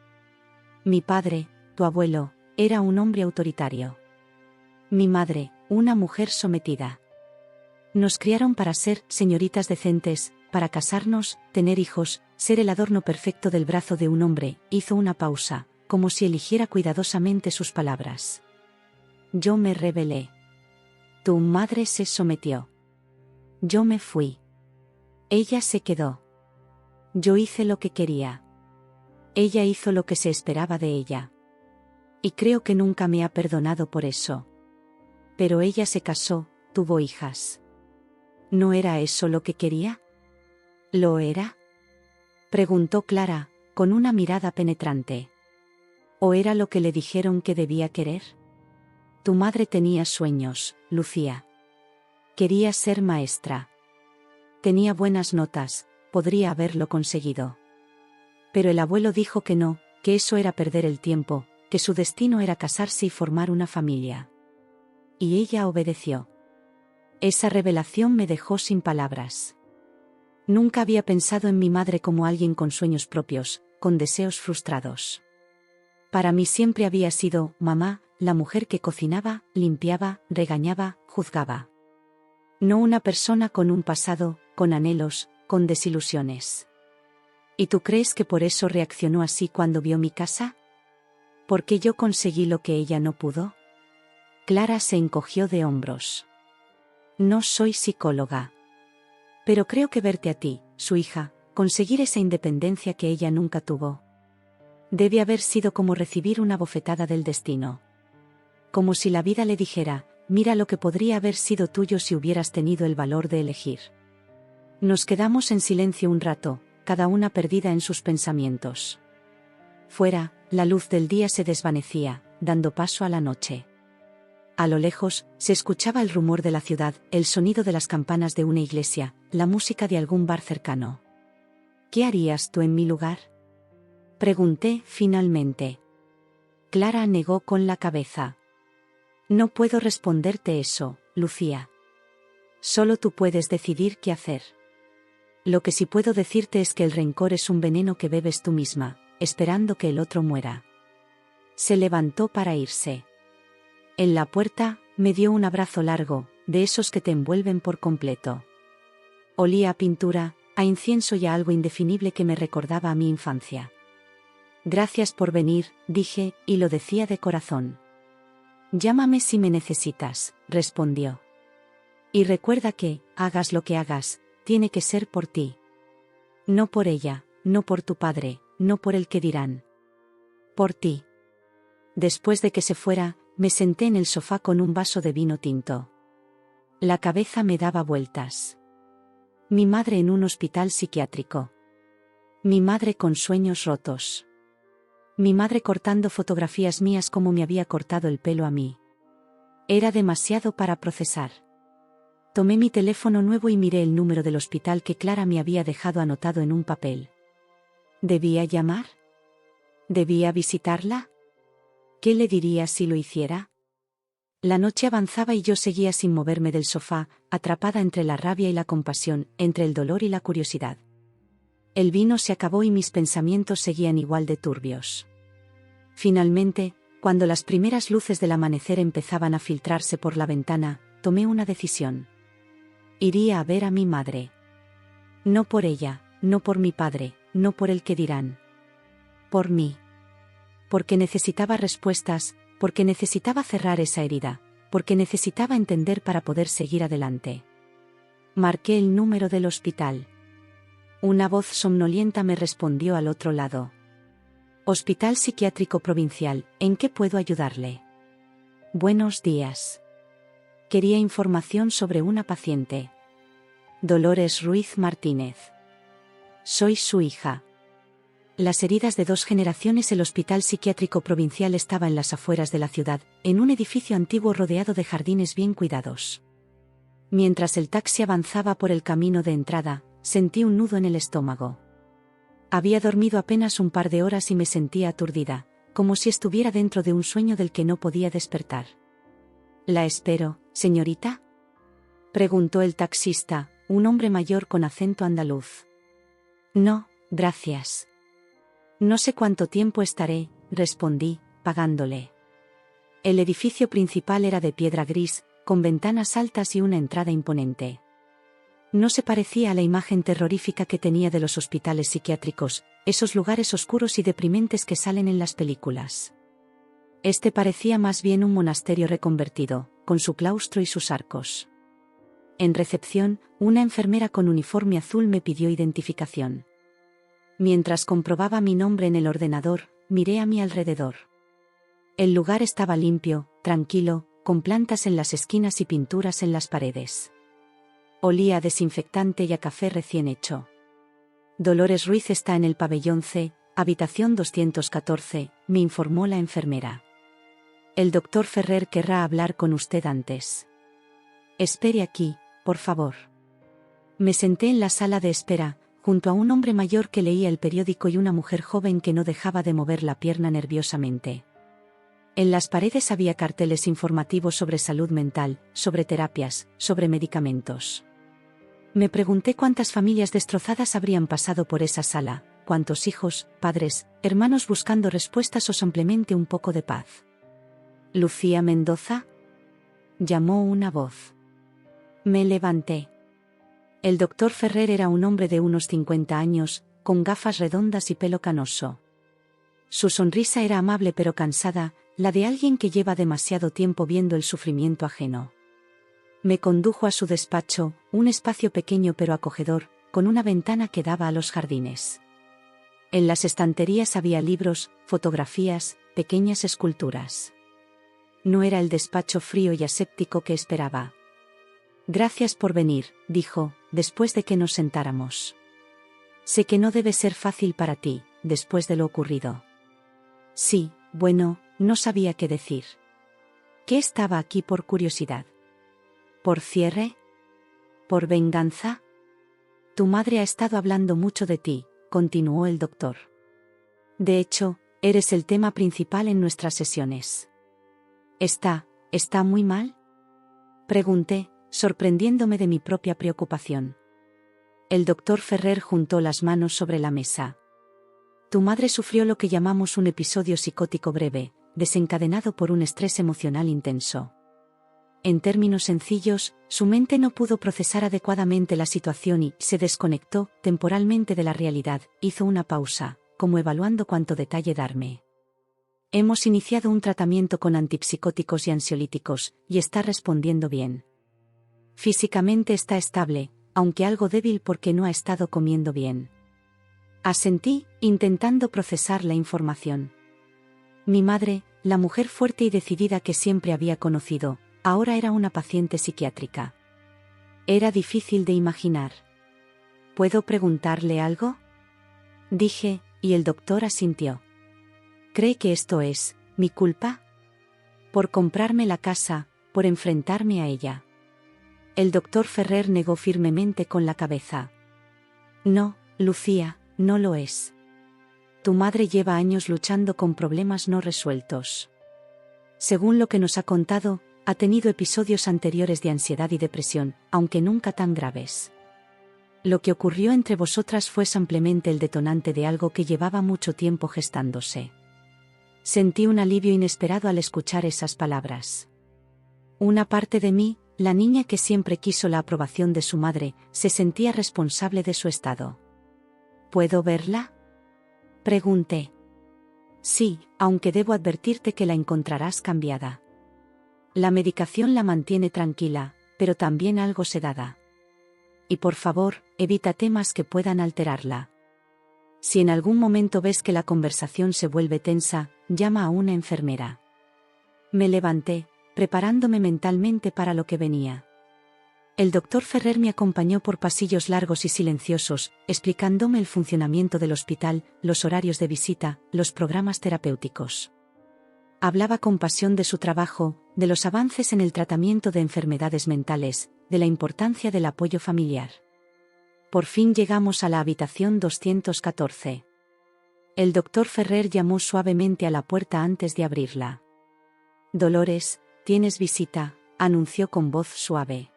Mi padre, tu abuelo, era un hombre autoritario. Mi madre, una mujer sometida. Nos criaron para ser señoritas decentes, para casarnos, tener hijos, ser el adorno perfecto del brazo de un hombre. Hizo una pausa, como si eligiera cuidadosamente sus palabras. Yo me rebelé. Tu madre se sometió. Yo me fui. Ella se quedó. Yo hice lo que quería. Ella hizo lo que se esperaba de ella. Y creo que nunca me ha perdonado por eso. Pero ella se casó, tuvo hijas. ¿No era eso lo que quería? ¿Lo era? Preguntó Clara, con una mirada penetrante. ¿O era lo que le dijeron que debía querer? Tu madre tenía sueños, Lucía. Quería ser maestra. Tenía buenas notas, podría haberlo conseguido. Pero el abuelo dijo que no, que eso era perder el tiempo, que su destino era casarse y formar una familia. Y ella obedeció. Esa revelación me dejó sin palabras. Nunca había pensado en mi madre como alguien con sueños propios, con deseos frustrados. Para mí siempre había sido, mamá, la mujer que cocinaba, limpiaba, regañaba, juzgaba. No una persona con un pasado, con anhelos, con desilusiones. ¿Y tú crees que por eso reaccionó así cuando vio mi casa? ¿Por qué yo conseguí lo que ella no pudo? Clara se encogió de hombros. No soy psicóloga. Pero creo que verte a ti, su hija, conseguir esa independencia que ella nunca tuvo. Debe haber sido como recibir una bofetada del destino. Como si la vida le dijera, mira lo que podría haber sido tuyo si hubieras tenido el valor de elegir. Nos quedamos en silencio un rato, cada una perdida en sus pensamientos. Fuera, la luz del día se desvanecía, dando paso a la noche. A lo lejos, se escuchaba el rumor de la ciudad, el sonido de las campanas de una iglesia, la música de algún bar cercano. ¿Qué harías tú en mi lugar? Pregunté, finalmente. Clara negó con la cabeza. No puedo responderte eso, Lucía. Solo tú puedes decidir qué hacer. Lo que sí puedo decirte es que el rencor es un veneno que bebes tú misma, esperando que el otro muera. Se levantó para irse. En la puerta, me dio un abrazo largo, de esos que te envuelven por completo. Olía a pintura, a incienso y a algo indefinible que me recordaba a mi infancia. Gracias por venir, dije, y lo decía de corazón. Llámame si me necesitas, respondió. Y recuerda que, hagas lo que hagas, tiene que ser por ti. No por ella, no por tu padre, no por el que dirán. Por ti. Después de que se fuera, me senté en el sofá con un vaso de vino tinto. La cabeza me daba vueltas. Mi madre en un hospital psiquiátrico. Mi madre con sueños rotos. Mi madre cortando fotografías mías como me había cortado el pelo a mí. Era demasiado para procesar. Tomé mi teléfono nuevo y miré el número del hospital que Clara me había dejado anotado en un papel. ¿Debía llamar? ¿Debía visitarla? ¿Qué le diría si lo hiciera? La noche avanzaba y yo seguía sin moverme del sofá, atrapada entre la rabia y la compasión, entre el dolor y la curiosidad. El vino se acabó y mis pensamientos seguían igual de turbios. Finalmente, cuando las primeras luces del amanecer empezaban a filtrarse por la ventana, tomé una decisión. Iría a ver a mi madre. No por ella, no por mi padre, no por el que dirán. Por mí. Porque necesitaba respuestas, porque necesitaba cerrar esa herida, porque necesitaba entender para poder seguir adelante. Marqué el número del hospital. Una voz somnolienta me respondió al otro lado. Hospital Psiquiátrico Provincial, ¿en qué puedo ayudarle? Buenos días. Quería información sobre una paciente. Dolores Ruiz Martínez. Soy su hija. Las heridas de 2 generaciones. El Hospital Psiquiátrico Provincial estaba en las afueras de la ciudad, en un edificio antiguo rodeado de jardines bien cuidados. Mientras el taxi avanzaba por el camino de entrada, sentí un nudo en el estómago. Había dormido apenas un par de horas y me sentía aturdida, como si estuviera dentro de un sueño del que no podía despertar. «¿La espero, señorita?», preguntó el taxista, un hombre mayor con acento andaluz. «No, gracias». «No sé cuánto tiempo estaré», respondí, pagándole. El edificio principal era de piedra gris, con ventanas altas y una entrada imponente. No se parecía a la imagen terrorífica que tenía de los hospitales psiquiátricos, esos lugares oscuros y deprimentes que salen en las películas. Este parecía más bien un monasterio reconvertido, con su claustro y sus arcos. En recepción, una enfermera con uniforme azul me pidió identificación. Mientras comprobaba mi nombre en el ordenador, miré a mi alrededor. El lugar estaba limpio, tranquilo, con plantas en las esquinas y pinturas en las paredes. Olía a desinfectante y a café recién hecho. Dolores Ruiz está en el pabellón C, habitación 214, me informó la enfermera. El doctor Ferrer querrá hablar con usted antes. Espere aquí, por favor. Me senté en la sala de espera, junto a un hombre mayor que leía el periódico y una mujer joven que no dejaba de mover la pierna nerviosamente. En las paredes había carteles informativos sobre salud mental, sobre terapias, sobre medicamentos. Me pregunté cuántas familias destrozadas habrían pasado por esa sala, cuántos hijos, padres, hermanos buscando respuestas o simplemente un poco de paz. ¿Lucía Mendoza? Llamó una voz. Me levanté. El doctor Ferrer era un hombre de unos 50 años, con gafas redondas y pelo canoso. Su sonrisa era amable pero cansada, la de alguien que lleva demasiado tiempo viendo el sufrimiento ajeno. Me condujo a su despacho, un espacio pequeño pero acogedor, con una ventana que daba a los jardines. En las estanterías había libros, fotografías, pequeñas esculturas. No era el despacho frío y aséptico que esperaba. Gracias por venir, dijo, después de que nos sentáramos. Sé que no debe ser fácil para ti, después de lo ocurrido. Sí, bueno, no sabía qué decir. ¿Qué estaba aquí por curiosidad? ¿Por cierre? ¿Por venganza? Tu madre ha estado hablando mucho de ti, continuó el doctor. De hecho, eres el tema principal en nuestras sesiones. ¿Está muy mal? Pregunté, sorprendiéndome de mi propia preocupación. El doctor Ferrer juntó las manos sobre la mesa. Tu madre sufrió lo que llamamos un episodio psicótico breve, desencadenado por un estrés emocional intenso. En términos sencillos, su mente no pudo procesar adecuadamente la situación y se desconectó temporalmente de la realidad, hizo una pausa, como evaluando cuánto detalle darme. Hemos iniciado un tratamiento con antipsicóticos y ansiolíticos, y está respondiendo bien. Físicamente está estable, aunque algo débil porque no ha estado comiendo bien. Asentí, intentando procesar la información. Mi madre, la mujer fuerte y decidida que siempre había conocido, ahora era una paciente psiquiátrica. Era difícil de imaginar. ¿Puedo preguntarle algo? Dije, y el doctor asintió. ¿Cree que esto es mi culpa? Por comprarme la casa, por enfrentarme a ella. El doctor Ferrer negó firmemente con la cabeza. No, Lucía, no lo es. Tu madre lleva años luchando con problemas no resueltos. Según lo que nos ha contado, ha tenido episodios anteriores de ansiedad y depresión, aunque nunca tan graves. Lo que ocurrió entre vosotras fue simplemente el detonante de algo que llevaba mucho tiempo gestándose. Sentí un alivio inesperado al escuchar esas palabras. Una parte de mí, la niña que siempre quiso la aprobación de su madre, se sentía responsable de su estado. ¿Puedo verla? Pregunté. Sí, aunque debo advertirte que la encontrarás cambiada. La medicación la mantiene tranquila, pero también algo sedada. Y por favor, evita temas que puedan alterarla. Si en algún momento ves que la conversación se vuelve tensa, llama a una enfermera. Me levanté, preparándome mentalmente para lo que venía. El doctor Ferrer me acompañó por pasillos largos y silenciosos, explicándome el funcionamiento del hospital, los horarios de visita, los programas terapéuticos. Hablaba con pasión de su trabajo, de los avances en el tratamiento de enfermedades mentales, de la importancia del apoyo familiar. Por fin llegamos a la habitación 214. El doctor Ferrer llamó suavemente a la puerta antes de abrirla. Dolores, tienes visita, anunció con voz suave.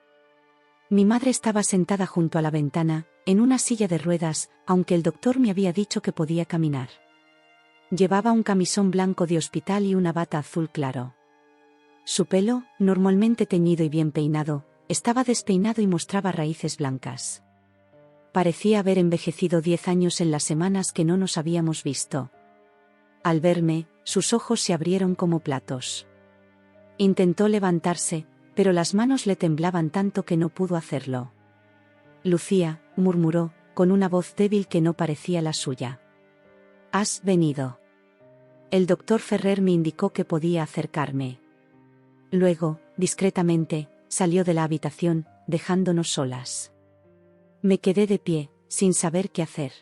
Mi madre estaba sentada junto a la ventana, en una silla de ruedas, aunque el doctor me había dicho que podía caminar. Llevaba un camisón blanco de hospital y una bata azul claro. Su pelo, normalmente teñido y bien peinado, estaba despeinado y mostraba raíces blancas. Parecía haber envejecido 10 años en las semanas que no nos habíamos visto. Al verme, sus ojos se abrieron como platos. Intentó levantarse, pero las manos le temblaban tanto que no pudo hacerlo. Lucía, murmuró, con una voz débil que no parecía la suya. ¿Has venido? El doctor Ferrer me indicó que podía acercarme. Luego, discretamente, salió de la habitación, dejándonos solas. Me quedé de pie, sin saber qué hacer.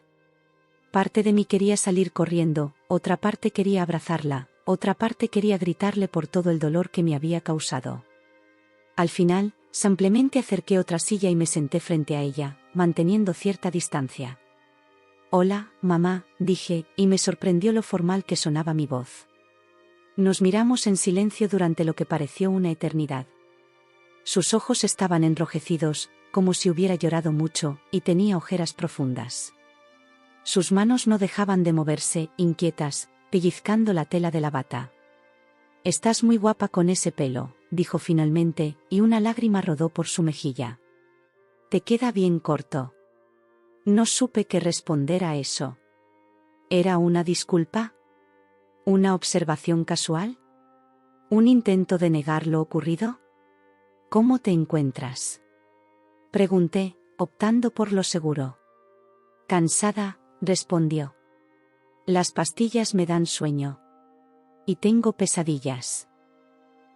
Parte de mí quería salir corriendo, otra parte quería abrazarla, otra parte quería gritarle por todo el dolor que me había causado. Al final, simplemente acerqué otra silla y me senté frente a ella, manteniendo cierta distancia. «Hola, mamá», dije, y me sorprendió lo formal que sonaba mi voz. Nos miramos en silencio durante lo que pareció una eternidad. Sus ojos estaban enrojecidos, como si hubiera llorado mucho, y tenía ojeras profundas. Sus manos no dejaban de moverse, inquietas, pellizcando la tela de la bata. «Estás muy guapa con ese pelo», dijo finalmente, y una lágrima rodó por su mejilla. «Te queda bien corto». No supe qué responder a eso. ¿Era una disculpa? ¿Una observación casual? ¿Un intento de negar lo ocurrido? «¿Cómo te encuentras?», pregunté, optando por lo seguro. «Cansada», respondió. «Las pastillas me dan sueño. Y tengo pesadillas.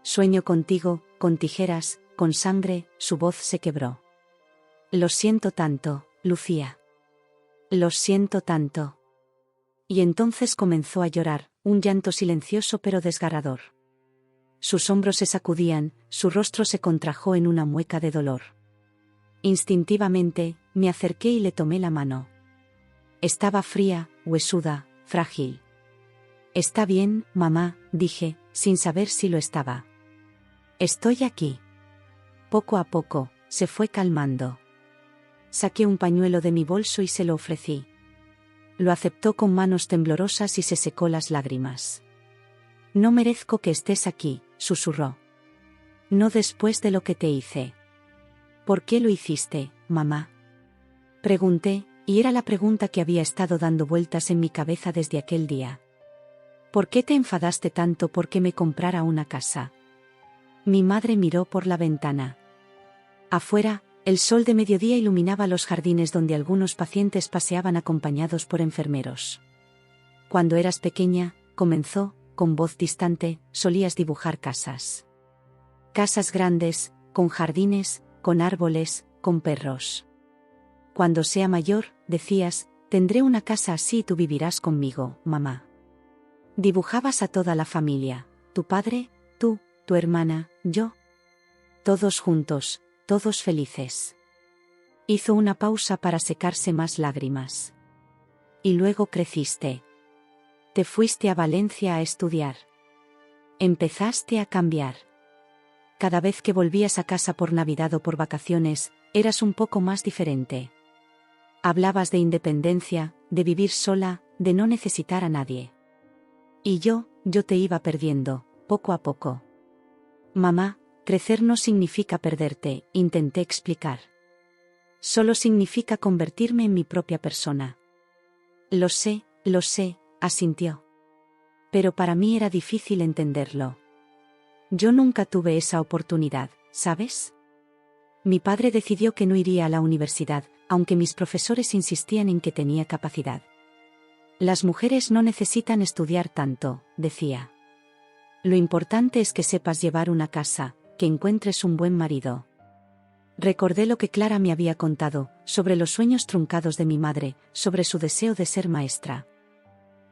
Sueño contigo, con tijeras, con sangre», su voz se quebró. «Lo siento tanto, Lucía. Lo siento tanto». Y entonces comenzó a llorar, un llanto silencioso pero desgarrador. Sus hombros se sacudían, su rostro se contrajo en una mueca de dolor. Instintivamente, me acerqué y le tomé la mano. Estaba fría, huesuda, frágil. «Está bien, mamá», dije, sin saber si lo estaba. «Estoy aquí». Poco a poco, se fue calmando. Saqué un pañuelo de mi bolso y se lo ofrecí. Lo aceptó con manos temblorosas y se secó las lágrimas. «No merezco que estés aquí», susurró. «No después de lo que te hice». «¿Por qué lo hiciste, mamá?», pregunté, y era la pregunta que había estado dando vueltas en mi cabeza desde aquel día. «¿Por qué te enfadaste tanto porque me comprara una casa?». Mi madre miró por la ventana. Afuera, el sol de mediodía iluminaba los jardines donde algunos pacientes paseaban acompañados por enfermeros. «Cuando eras pequeña», comenzó, con voz distante, «solías dibujar casas. Casas grandes, con jardines, con árboles, con perros. Cuando sea mayor», decías, «tendré una casa así y tú vivirás conmigo, mamá». Dibujabas a toda la familia, tu padre, tú, tu hermana, yo. Todos juntos, todos felices. Hizo una pausa para secarse más lágrimas. «Y luego creciste. Te fuiste a Valencia a estudiar. Empezaste a cambiar. Cada vez que volvías a casa por Navidad o por vacaciones, eras un poco más diferente. Hablabas de independencia, de vivir sola, de no necesitar a nadie. Y yo te iba perdiendo, poco a poco». «Mamá, crecer no significa perderte», intenté explicar. «Solo significa convertirme en mi propia persona». Lo sé», asintió. Pero para mí era difícil entenderlo. Yo nunca tuve esa oportunidad, ¿sabes? Mi padre decidió que no iría a la universidad, aunque mis profesores insistían en que tenía capacidad. «Las mujeres no necesitan estudiar tanto», decía. «Lo importante es que sepas llevar una casa, que encuentres un buen marido». Recordé lo que Clara me había contado, sobre los sueños truncados de mi madre, sobre su deseo de ser maestra.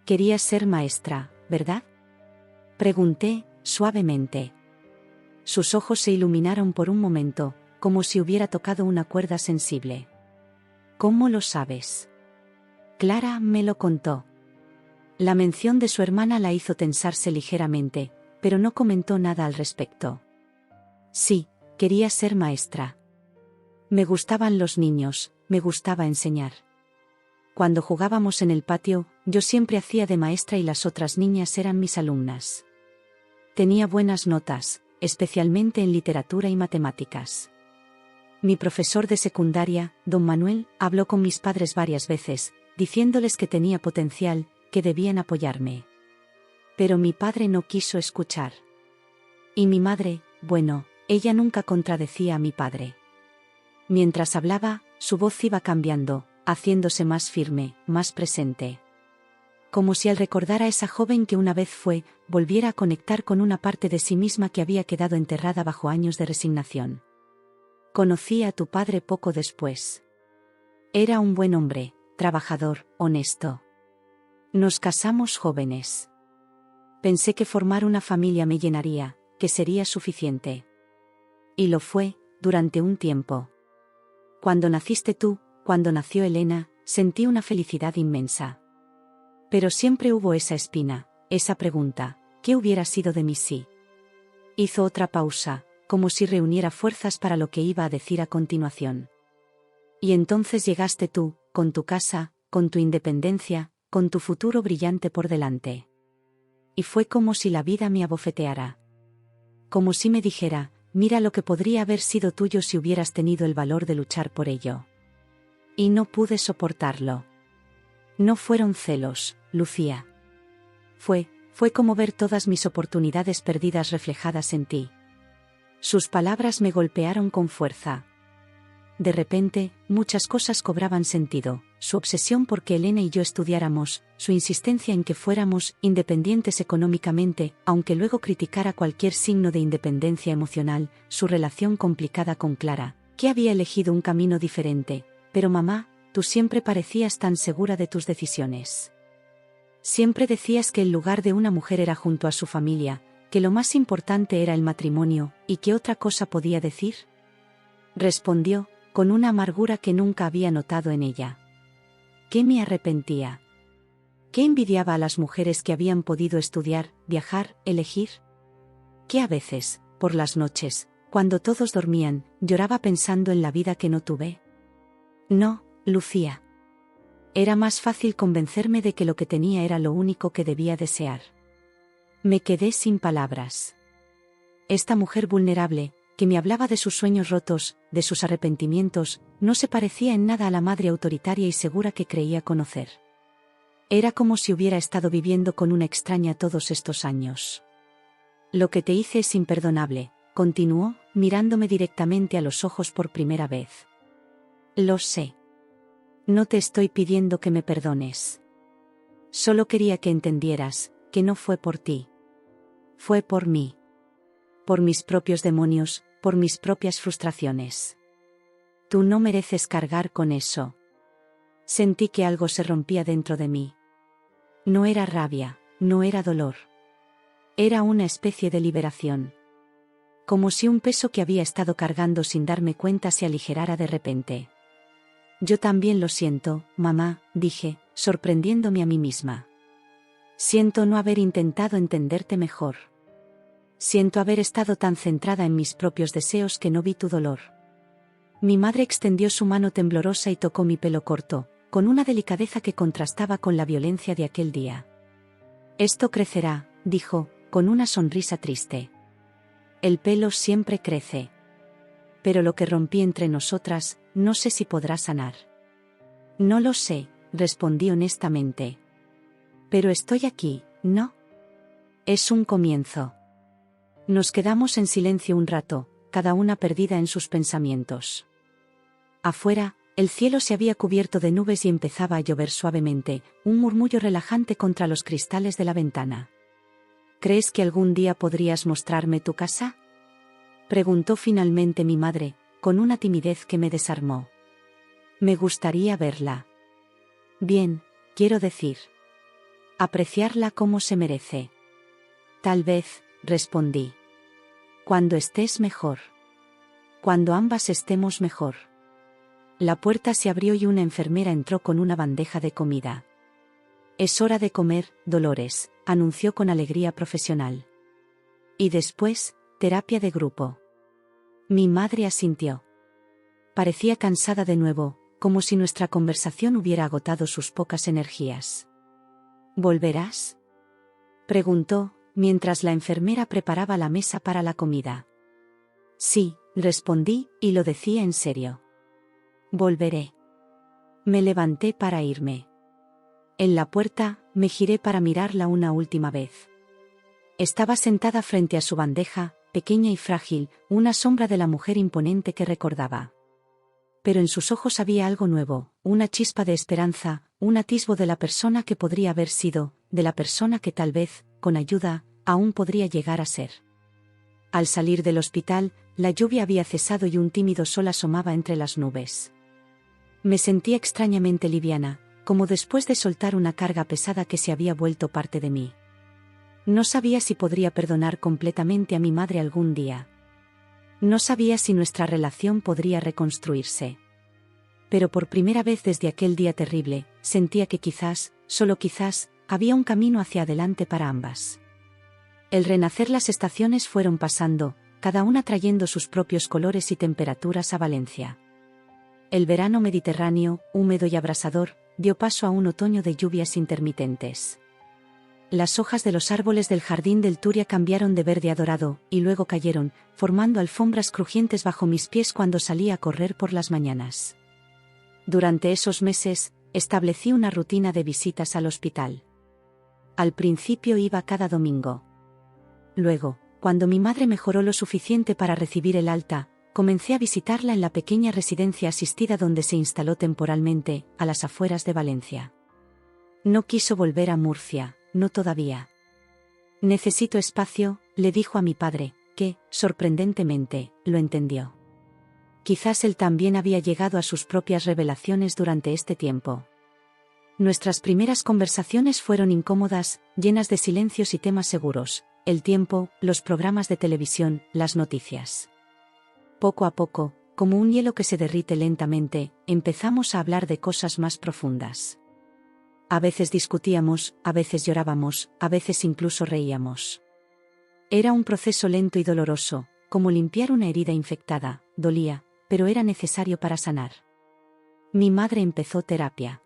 «Querías ser maestra, ¿verdad?», pregunté, suavemente. Sus ojos se iluminaron por un momento, como si hubiera tocado una cuerda sensible. «¿Cómo lo sabes?». «Clara me lo contó». La mención de su hermana la hizo tensarse ligeramente, pero no comentó nada al respecto. «Sí, quería ser maestra. Me gustaban los niños, me gustaba enseñar. Cuando jugábamos en el patio, yo siempre hacía de maestra y las otras niñas eran mis alumnas. Tenía buenas notas, especialmente en literatura y matemáticas. Mi profesor de secundaria, don Manuel, habló con mis padres varias veces, diciéndoles que tenía potencial, que debían apoyarme. Pero mi padre no quiso escuchar. Y mi madre, bueno, ella nunca contradecía a mi padre. Mientras hablaba, su voz iba cambiando, haciéndose más firme, más presente. Como si al recordar a esa joven que una vez fue, volviera a conectar con una parte de sí misma que había quedado enterrada bajo años de resignación. Conocí a tu padre poco después. Era un buen hombre, trabajador, honesto. Nos casamos jóvenes. Pensé que formar una familia me llenaría, que sería suficiente. Y lo fue, durante un tiempo. Cuando naciste tú, cuando nació Elena, sentí una felicidad inmensa. Pero siempre hubo esa espina, esa pregunta, ¿qué hubiera sido de mí si? Hizo otra pausa, como si reuniera fuerzas para lo que iba a decir a continuación. Y entonces llegaste tú, con tu casa, con tu independencia, con tu futuro brillante por delante. Y fue como si la vida me abofeteara. Como si me dijera, mira lo que podría haber sido tuyo si hubieras tenido el valor de luchar por ello. Y no pude soportarlo. No fueron celos, Lucía. Fue como ver todas mis oportunidades perdidas reflejadas en ti. Sus palabras me golpearon con fuerza. De repente, muchas cosas cobraban sentido, su obsesión por que Elena y yo estudiáramos, su insistencia en que fuéramos independientes económicamente, aunque luego criticara cualquier signo de independencia emocional, su relación complicada con Clara, que había elegido un camino diferente, pero mamá, tú siempre parecías tan segura de tus decisiones. Siempre decías que el lugar de una mujer era junto a su familia, que lo más importante era el matrimonio, ¿y qué otra cosa podía decir? Respondió, con una amargura que nunca había notado en ella. ¿Qué me arrepentía? ¿Qué envidiaba a las mujeres que habían podido estudiar, viajar, elegir? ¿Qué a veces, por las noches, cuando todos dormían, lloraba pensando en la vida que no tuve? No, Lucía. Era más fácil convencerme de que lo que tenía era lo único que debía desear. Me quedé sin palabras. Esta mujer vulnerable, que me hablaba de sus sueños rotos, de sus arrepentimientos, no se parecía en nada a la madre autoritaria y segura que creía conocer. Era como si hubiera estado viviendo con una extraña todos estos años. Lo que te hice es imperdonable, continuó, mirándome directamente a los ojos por primera vez. Lo sé. No te estoy pidiendo que me perdones. Solo quería que entendieras, que no fue por ti. Fue por mí. Por mis propios demonios, por mis propias frustraciones. Tú no mereces cargar con eso. Sentí que algo se rompía dentro de mí. No era rabia, no era dolor. Era una especie de liberación. Como si un peso que había estado cargando sin darme cuenta se aligerara de repente. Yo también lo siento, mamá, dije, sorprendiéndome a mí misma. Siento no haber intentado entenderte mejor. Siento haber estado tan centrada en mis propios deseos que no vi tu dolor. Mi madre extendió su mano temblorosa y tocó mi pelo corto, con una delicadeza que contrastaba con la violencia de aquel día. Esto crecerá, dijo, con una sonrisa triste. El pelo siempre crece. Pero lo que rompí entre nosotras, no sé si podrá sanar. No lo sé, respondí honestamente. Pero estoy aquí, ¿no? Es un comienzo. Nos quedamos en silencio un rato, cada una perdida en sus pensamientos. Afuera, el cielo se había cubierto de nubes y empezaba a llover suavemente, un murmullo relajante contra los cristales de la ventana. ¿Crees que algún día podrías mostrarme tu casa? Preguntó finalmente mi madre, con una timidez que me desarmó. Me gustaría verla. Bien, quiero decir. Apreciarla como se merece. Tal vez, respondí. Cuando estés mejor. Cuando ambas estemos mejor. La puerta se abrió y una enfermera entró con una bandeja de comida. Es hora de comer, Dolores, anunció con alegría profesional. Y después, terapia de grupo. Mi madre asintió. Parecía cansada de nuevo, como si nuestra conversación hubiera agotado sus pocas energías. ¿Volverás?, preguntó, mientras la enfermera preparaba la mesa para la comida. Sí, respondí, y lo decía en serio. Volveré. Me levanté para irme. En la puerta, me giré para mirarla una última vez. Estaba sentada frente a su bandeja, pequeña y frágil, una sombra de la mujer imponente que recordaba. Pero en sus ojos había algo nuevo, una chispa de esperanza, un atisbo de la persona que podría haber sido, de la persona que tal vez, con ayuda, aún podría llegar a ser. Al salir del hospital, la lluvia había cesado y un tímido sol asomaba entre las nubes. Me sentía extrañamente liviana, como después de soltar una carga pesada que se había vuelto parte de mí. No sabía si podría perdonar completamente a mi madre algún día. No sabía si nuestra relación podría reconstruirse. Pero por primera vez desde aquel día terrible, sentía que quizás, solo quizás, había un camino hacia adelante para ambas. El renacer, las estaciones fueron pasando, cada una trayendo sus propios colores y temperaturas a Valencia. El verano mediterráneo, húmedo y abrasador, dio paso a un otoño de lluvias intermitentes. Las hojas de los árboles del jardín del Turia cambiaron de verde a dorado, y luego cayeron, formando alfombras crujientes bajo mis pies cuando salí a correr por las mañanas. Durante esos meses, establecí una rutina de visitas al hospital. Al principio iba cada domingo. Luego, cuando mi madre mejoró lo suficiente para recibir el alta, comencé a visitarla en la pequeña residencia asistida donde se instaló temporalmente, a las afueras de Valencia. No quiso volver a Murcia, no todavía. Necesito espacio, le dijo a mi padre, que, sorprendentemente, lo entendió. Quizás él también había llegado a sus propias revelaciones durante este tiempo. Nuestras primeras conversaciones fueron incómodas, llenas de silencios y temas seguros: el tiempo, los programas de televisión, las noticias. Poco a poco, como un hielo que se derrite lentamente, empezamos a hablar de cosas más profundas. A veces discutíamos, a veces llorábamos, a veces incluso reíamos. Era un proceso lento y doloroso, como limpiar una herida infectada, dolía, pero era necesario para sanar. Mi madre empezó terapia.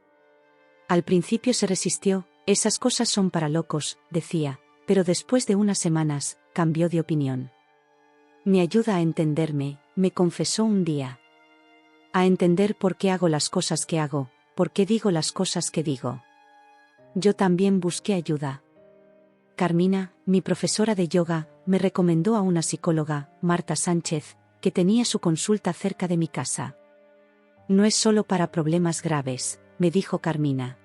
Al principio se resistió: esas cosas son para locos, decía, pero después de unas semanas, cambió de opinión. Me ayuda a entenderme, me confesó un día. A entender por qué hago las cosas que hago, por qué digo las cosas que digo. Yo también busqué ayuda. Carmina, mi profesora de yoga, me recomendó a una psicóloga, Marta Sánchez, que tenía su consulta cerca de mi casa. No es solo para problemas graves, me dijo Carmina.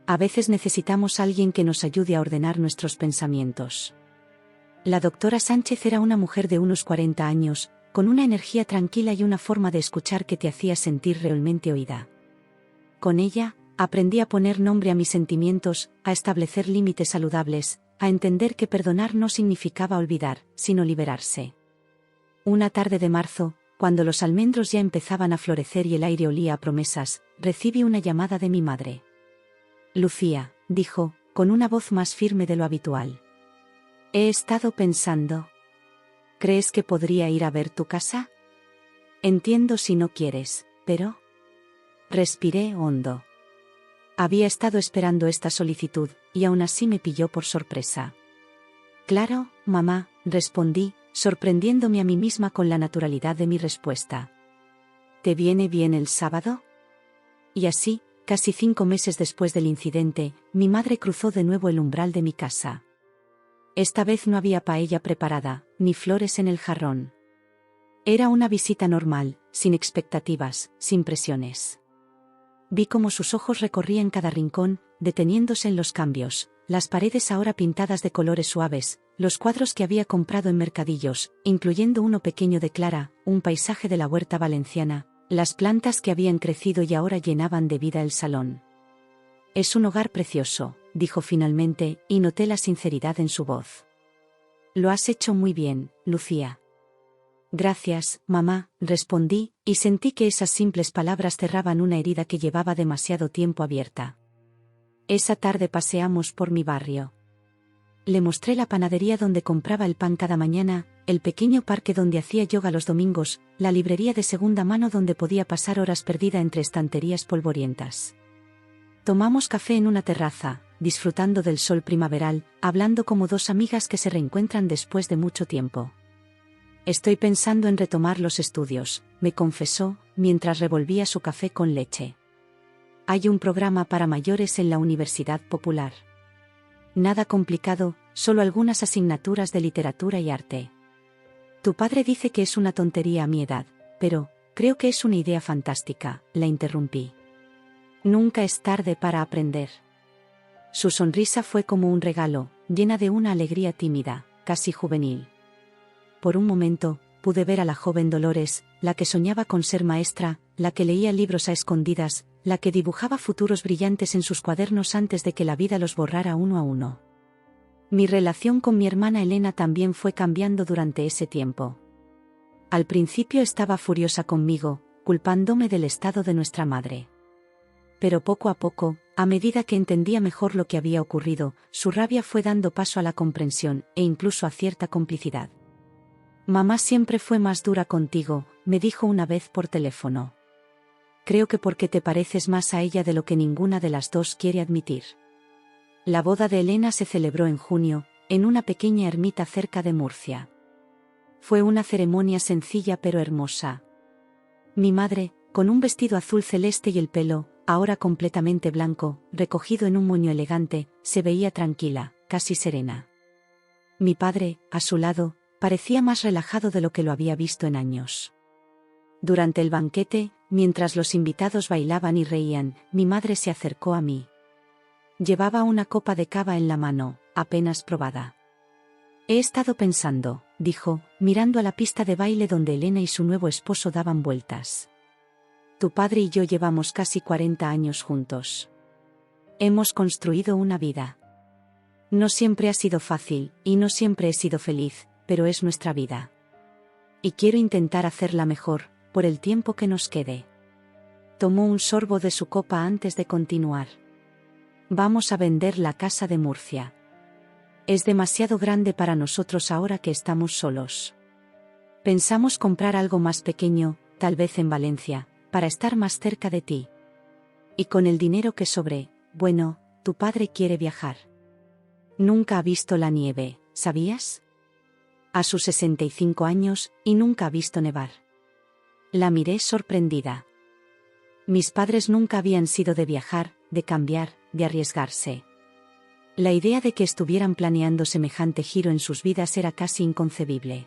A veces necesitamos a alguien que nos ayude a ordenar nuestros pensamientos. La doctora Sánchez era una mujer de unos 40 años, con una energía tranquila y una forma de escuchar que te hacía sentir realmente oída. Con ella, aprendí a poner nombre a mis sentimientos, a establecer límites saludables, a entender que perdonar no significaba olvidar, sino liberarse. Una tarde de marzo, cuando los almendros ya empezaban a florecer y el aire olía a promesas, recibí una llamada de mi madre. Lucía, dijo, con una voz más firme de lo habitual. He estado pensando. ¿Crees que podría ir a ver tu casa? Entiendo si no quieres, pero... Respiré hondo. Había estado esperando esta solicitud, y aún así me pilló por sorpresa. Claro, mamá, respondí, sorprendiéndome a mí misma con la naturalidad de mi respuesta. ¿Te viene bien el sábado? Y así, casi 5 meses después del incidente, mi madre cruzó de nuevo el umbral de mi casa. Esta vez no había paella preparada, ni flores en el jarrón. Era una visita normal, sin expectativas, sin presiones. Vi cómo sus ojos recorrían cada rincón, deteniéndose en los cambios, las paredes ahora pintadas de colores suaves, los cuadros que había comprado en mercadillos, incluyendo uno pequeño de Clara, un paisaje de la huerta valenciana, las plantas que habían crecido y ahora llenaban de vida el salón. Es un hogar precioso, dijo finalmente, y noté la sinceridad en su voz. Lo has hecho muy bien, Lucía. Gracias, mamá, respondí, y sentí que esas simples palabras cerraban una herida que llevaba demasiado tiempo abierta. Esa tarde paseamos por mi barrio. Le mostré la panadería donde compraba el pan cada mañana, el pequeño parque donde hacía yoga los domingos, la librería de segunda mano donde podía pasar horas perdida entre estanterías polvorientas. Tomamos café en una terraza, disfrutando del sol primaveral, hablando como dos amigas que se reencuentran después de mucho tiempo. Estoy pensando en retomar los estudios, me confesó, mientras revolvía su café con leche. Hay un programa para mayores en la Universidad Popular. Nada complicado, solo algunas asignaturas de literatura y arte. Tu padre dice que es una tontería a mi edad, pero creo que es una idea fantástica, la interrumpí. Nunca es tarde para aprender. Su sonrisa fue como un regalo, llena de una alegría tímida, casi juvenil. Por un momento, pude ver a la joven Dolores, la que soñaba con ser maestra, la que leía libros a escondidas, la que dibujaba futuros brillantes en sus cuadernos antes de que la vida los borrara uno a uno. Mi relación con mi hermana Elena también fue cambiando durante ese tiempo. Al principio estaba furiosa conmigo, culpándome del estado de nuestra madre. Pero poco a poco, a medida que entendía mejor lo que había ocurrido, su rabia fue dando paso a la comprensión, e incluso a cierta complicidad. Mamá siempre fue más dura contigo, me dijo una vez por teléfono. Creo que porque te pareces más a ella de lo que ninguna de las dos quiere admitir. La boda de Elena se celebró en junio, en una pequeña ermita cerca de Murcia. Fue una ceremonia sencilla pero hermosa. Mi madre, con un vestido azul celeste y el pelo, ahora completamente blanco, recogido en un moño elegante, se veía tranquila, casi serena. Mi padre, a su lado, parecía más relajado de lo que lo había visto en años. Durante el banquete, mientras los invitados bailaban y reían, mi madre se acercó a mí. Llevaba una copa de cava en la mano, apenas probada. He estado pensando, dijo, mirando a la pista de baile donde Elena y su nuevo esposo daban vueltas. Tu padre y yo llevamos casi 40 años juntos. Hemos construido una vida. No siempre ha sido fácil, y no siempre he sido feliz, pero es nuestra vida. Y quiero intentar hacerla mejor, por el tiempo que nos quede. Tomó un sorbo de su copa antes de continuar. Vamos a vender la casa de Murcia. Es demasiado grande para nosotros ahora que estamos solos. Pensamos comprar algo más pequeño, tal vez en Valencia, para estar más cerca de ti. Y con el dinero que sobre, bueno, tu padre quiere viajar. Nunca ha visto la nieve, ¿sabías? A sus 65 años, y nunca ha visto nevar. La miré sorprendida. Mis padres nunca habían sido de viajar, de cambiar, de arriesgarse. La idea de que estuvieran planeando semejante giro en sus vidas era casi inconcebible.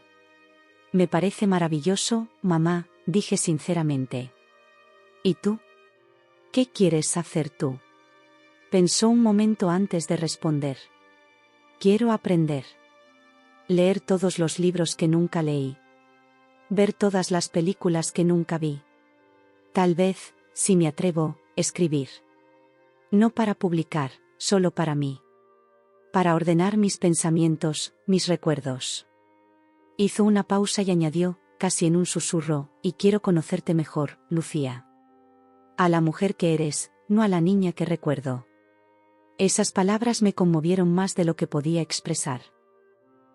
Me parece maravilloso, mamá, dije sinceramente. ¿Y tú? ¿Qué quieres hacer tú? Pensó un momento antes de responder. Quiero aprender. Leer todos los libros que nunca leí. Ver todas las películas que nunca vi. Tal vez, si me atrevo, escribir. No para publicar, solo para mí. Para ordenar mis pensamientos, mis recuerdos. Hizo una pausa y añadió, casi en un susurro, y quiero conocerte mejor, Lucía. A la mujer que eres, no a la niña que recuerdo. Esas palabras me conmovieron más de lo que podía expresar.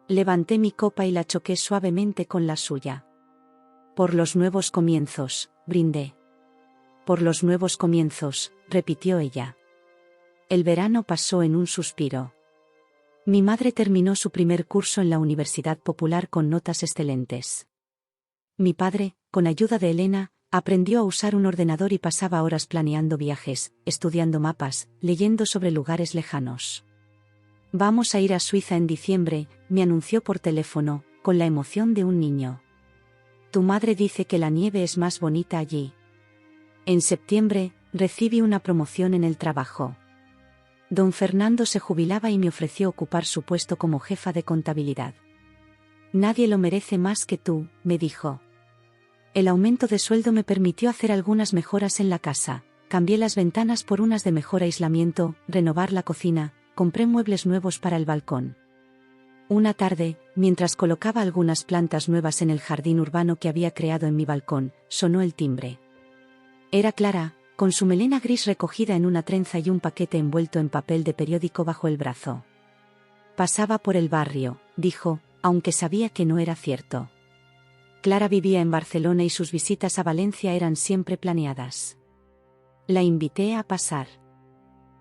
Levanté mi copa y la choqué suavemente con la suya. Por los nuevos comienzos, brindé. Por los nuevos comienzos, repitió ella. El verano pasó en un suspiro. Mi madre terminó su primer curso en la Universidad Popular con notas excelentes. Mi padre, con ayuda de Elena, aprendió a usar un ordenador y pasaba horas planeando viajes, estudiando mapas, leyendo sobre lugares lejanos. Vamos a ir a Suiza en diciembre, me anunció por teléfono, con la emoción de un niño. Tu madre dice que la nieve es más bonita allí. En septiembre, recibí una promoción en el trabajo. Don Fernando se jubilaba y me ofreció ocupar su puesto como jefa de contabilidad. Nadie lo merece más que tú, me dijo. El aumento de sueldo me permitió hacer algunas mejoras en la casa, cambié las ventanas por unas de mejor aislamiento, renovar la cocina, compré muebles nuevos para el balcón. Una tarde, mientras colocaba algunas plantas nuevas en el jardín urbano que había creado en mi balcón, sonó el timbre. Era Clara, con su melena gris recogida en una trenza y un paquete envuelto en papel de periódico bajo el brazo. Pasaba por el barrio, dijo, aunque sabía que no era cierto. Clara vivía en Barcelona y sus visitas a Valencia eran siempre planeadas. La invité a pasar.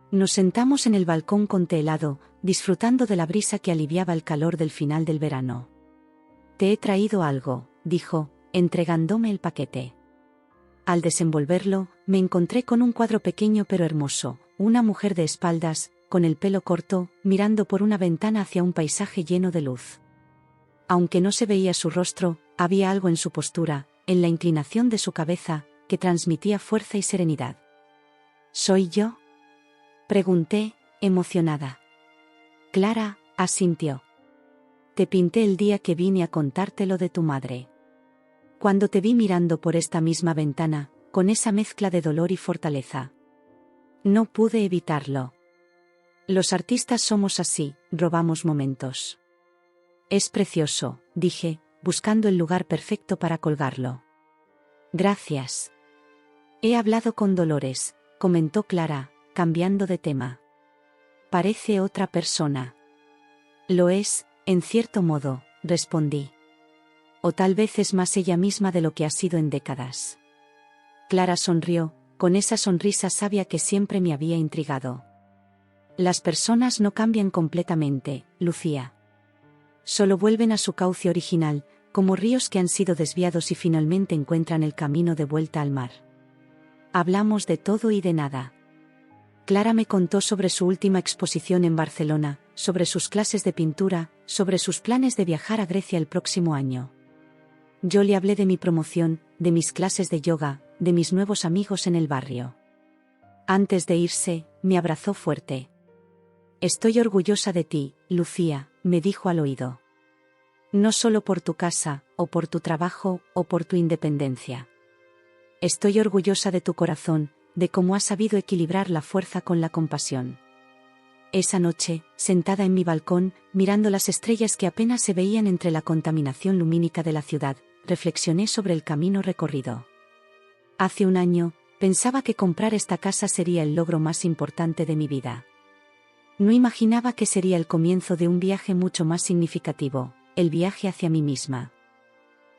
Nos sentamos en el balcón con té helado, disfrutando de la brisa que aliviaba el calor del final del verano. Te he traído algo, dijo, entregándome el paquete. Al desenvolverlo, me encontré con un cuadro pequeño pero hermoso, una mujer de espaldas, con el pelo corto, mirando por una ventana hacia un paisaje lleno de luz. Aunque no se veía su rostro, había algo en su postura, en la inclinación de su cabeza, que transmitía fuerza y serenidad. ¿Soy yo? Pregunté, emocionada. Clara asintió. Te pinté el día que vine a contarte lo de tu madre. Cuando te vi mirando por esta misma ventana, con esa mezcla de dolor y fortaleza. No pude evitarlo. Los artistas somos así, robamos momentos. Es precioso, dije, buscando el lugar perfecto para colgarlo. Gracias. He hablado con Dolores, comentó Clara, cambiando de tema. Parece otra persona. Lo es, en cierto modo, respondí. O tal vez es más ella misma de lo que ha sido en décadas. Clara sonrió, con esa sonrisa sabia que siempre me había intrigado. Las personas no cambian completamente, Lucía. Solo vuelven a su cauce original, como ríos que han sido desviados y finalmente encuentran el camino de vuelta al mar. Hablamos de todo y de nada. Clara me contó sobre su última exposición en Barcelona, sobre sus clases de pintura, sobre sus planes de viajar a Grecia el próximo año. Yo le hablé de mi promoción, de mis clases de yoga, de mis nuevos amigos en el barrio. Antes de irse, me abrazó fuerte. Estoy orgullosa de ti, Lucía, me dijo al oído. No solo por tu casa, o por tu trabajo, o por tu independencia. Estoy orgullosa de tu corazón, de cómo has sabido equilibrar la fuerza con la compasión. Esa noche, sentada en mi balcón, mirando las estrellas que apenas se veían entre la contaminación lumínica de la ciudad, reflexioné sobre el camino recorrido. Hace un año, pensaba que comprar esta casa sería el logro más importante de mi vida. No imaginaba que sería el comienzo de un viaje mucho más significativo, el viaje hacia mí misma.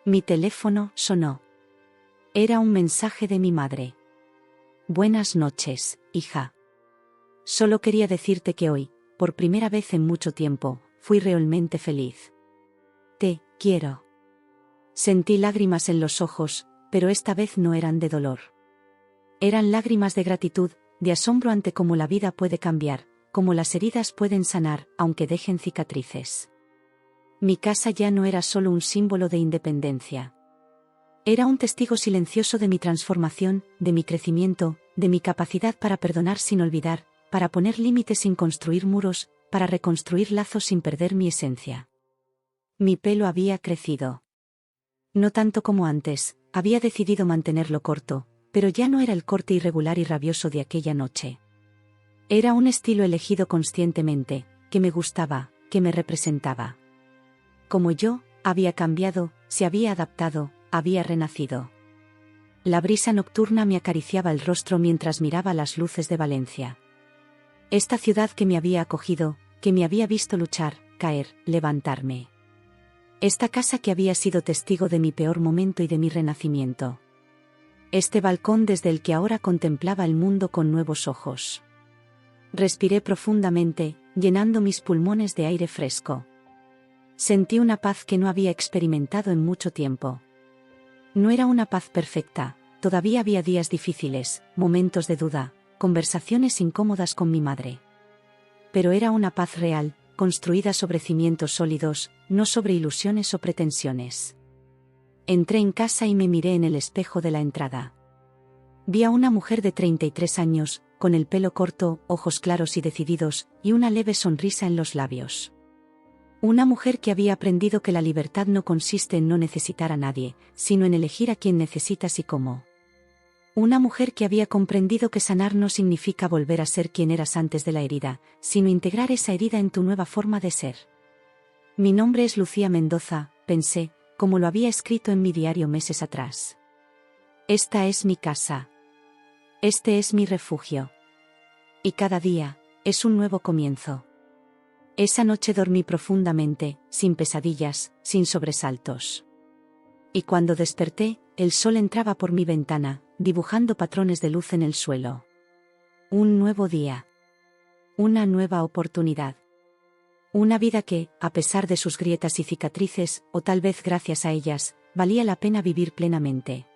Mi teléfono sonó. Era un mensaje de mi madre. Buenas noches, hija. Solo quería decirte que hoy, por primera vez en mucho tiempo, fui realmente feliz. Te quiero. Sentí lágrimas en los ojos, pero esta vez no eran de dolor. Eran lágrimas de gratitud, de asombro ante cómo la vida puede cambiar, cómo las heridas pueden sanar, aunque dejen cicatrices. Mi casa ya no era solo un símbolo de independencia. Era un testigo silencioso de mi transformación, de mi crecimiento, de mi capacidad para perdonar sin olvidar, para poner límites sin construir muros, para reconstruir lazos sin perder mi esencia. Mi pelo había crecido. No tanto como antes, había decidido mantenerlo corto, pero ya no era el corte irregular y rabioso de aquella noche. Era un estilo elegido conscientemente, que me gustaba, que me representaba. Como yo, había cambiado, se había adaptado, había renacido. La brisa nocturna me acariciaba el rostro mientras miraba las luces de Valencia. Esta ciudad que me había acogido, que me había visto luchar, caer, levantarme. Esta casa que había sido testigo de mi peor momento y de mi renacimiento. Este balcón desde el que ahora contemplaba el mundo con nuevos ojos. Respiré profundamente, llenando mis pulmones de aire fresco. Sentí una paz que no había experimentado en mucho tiempo. No era una paz perfecta, todavía había días difíciles, momentos de duda, conversaciones incómodas con mi madre. Pero era una paz real, construida sobre cimientos sólidos, no sobre ilusiones o pretensiones. Entré en casa y me miré en el espejo de la entrada. Vi a una mujer de 33 años, con el pelo corto, ojos claros y decididos, y una leve sonrisa en los labios. Una mujer que había aprendido que la libertad no consiste en no necesitar a nadie, sino en elegir a quien necesitas y cómo. Una mujer que había comprendido que sanar no significa volver a ser quien eras antes de la herida, sino integrar esa herida en tu nueva forma de ser. Mi nombre es Lucía Mendoza, pensé, como lo había escrito en mi diario meses atrás. Esta es mi casa. Este es mi refugio. Y cada día, es un nuevo comienzo. Esa noche dormí profundamente, sin pesadillas, sin sobresaltos. Y cuando desperté, el sol entraba por mi ventana, dibujando patrones de luz en el suelo. Un nuevo día. Una nueva oportunidad. Una vida que, a pesar de sus grietas y cicatrices, o tal vez gracias a ellas, valía la pena vivir plenamente.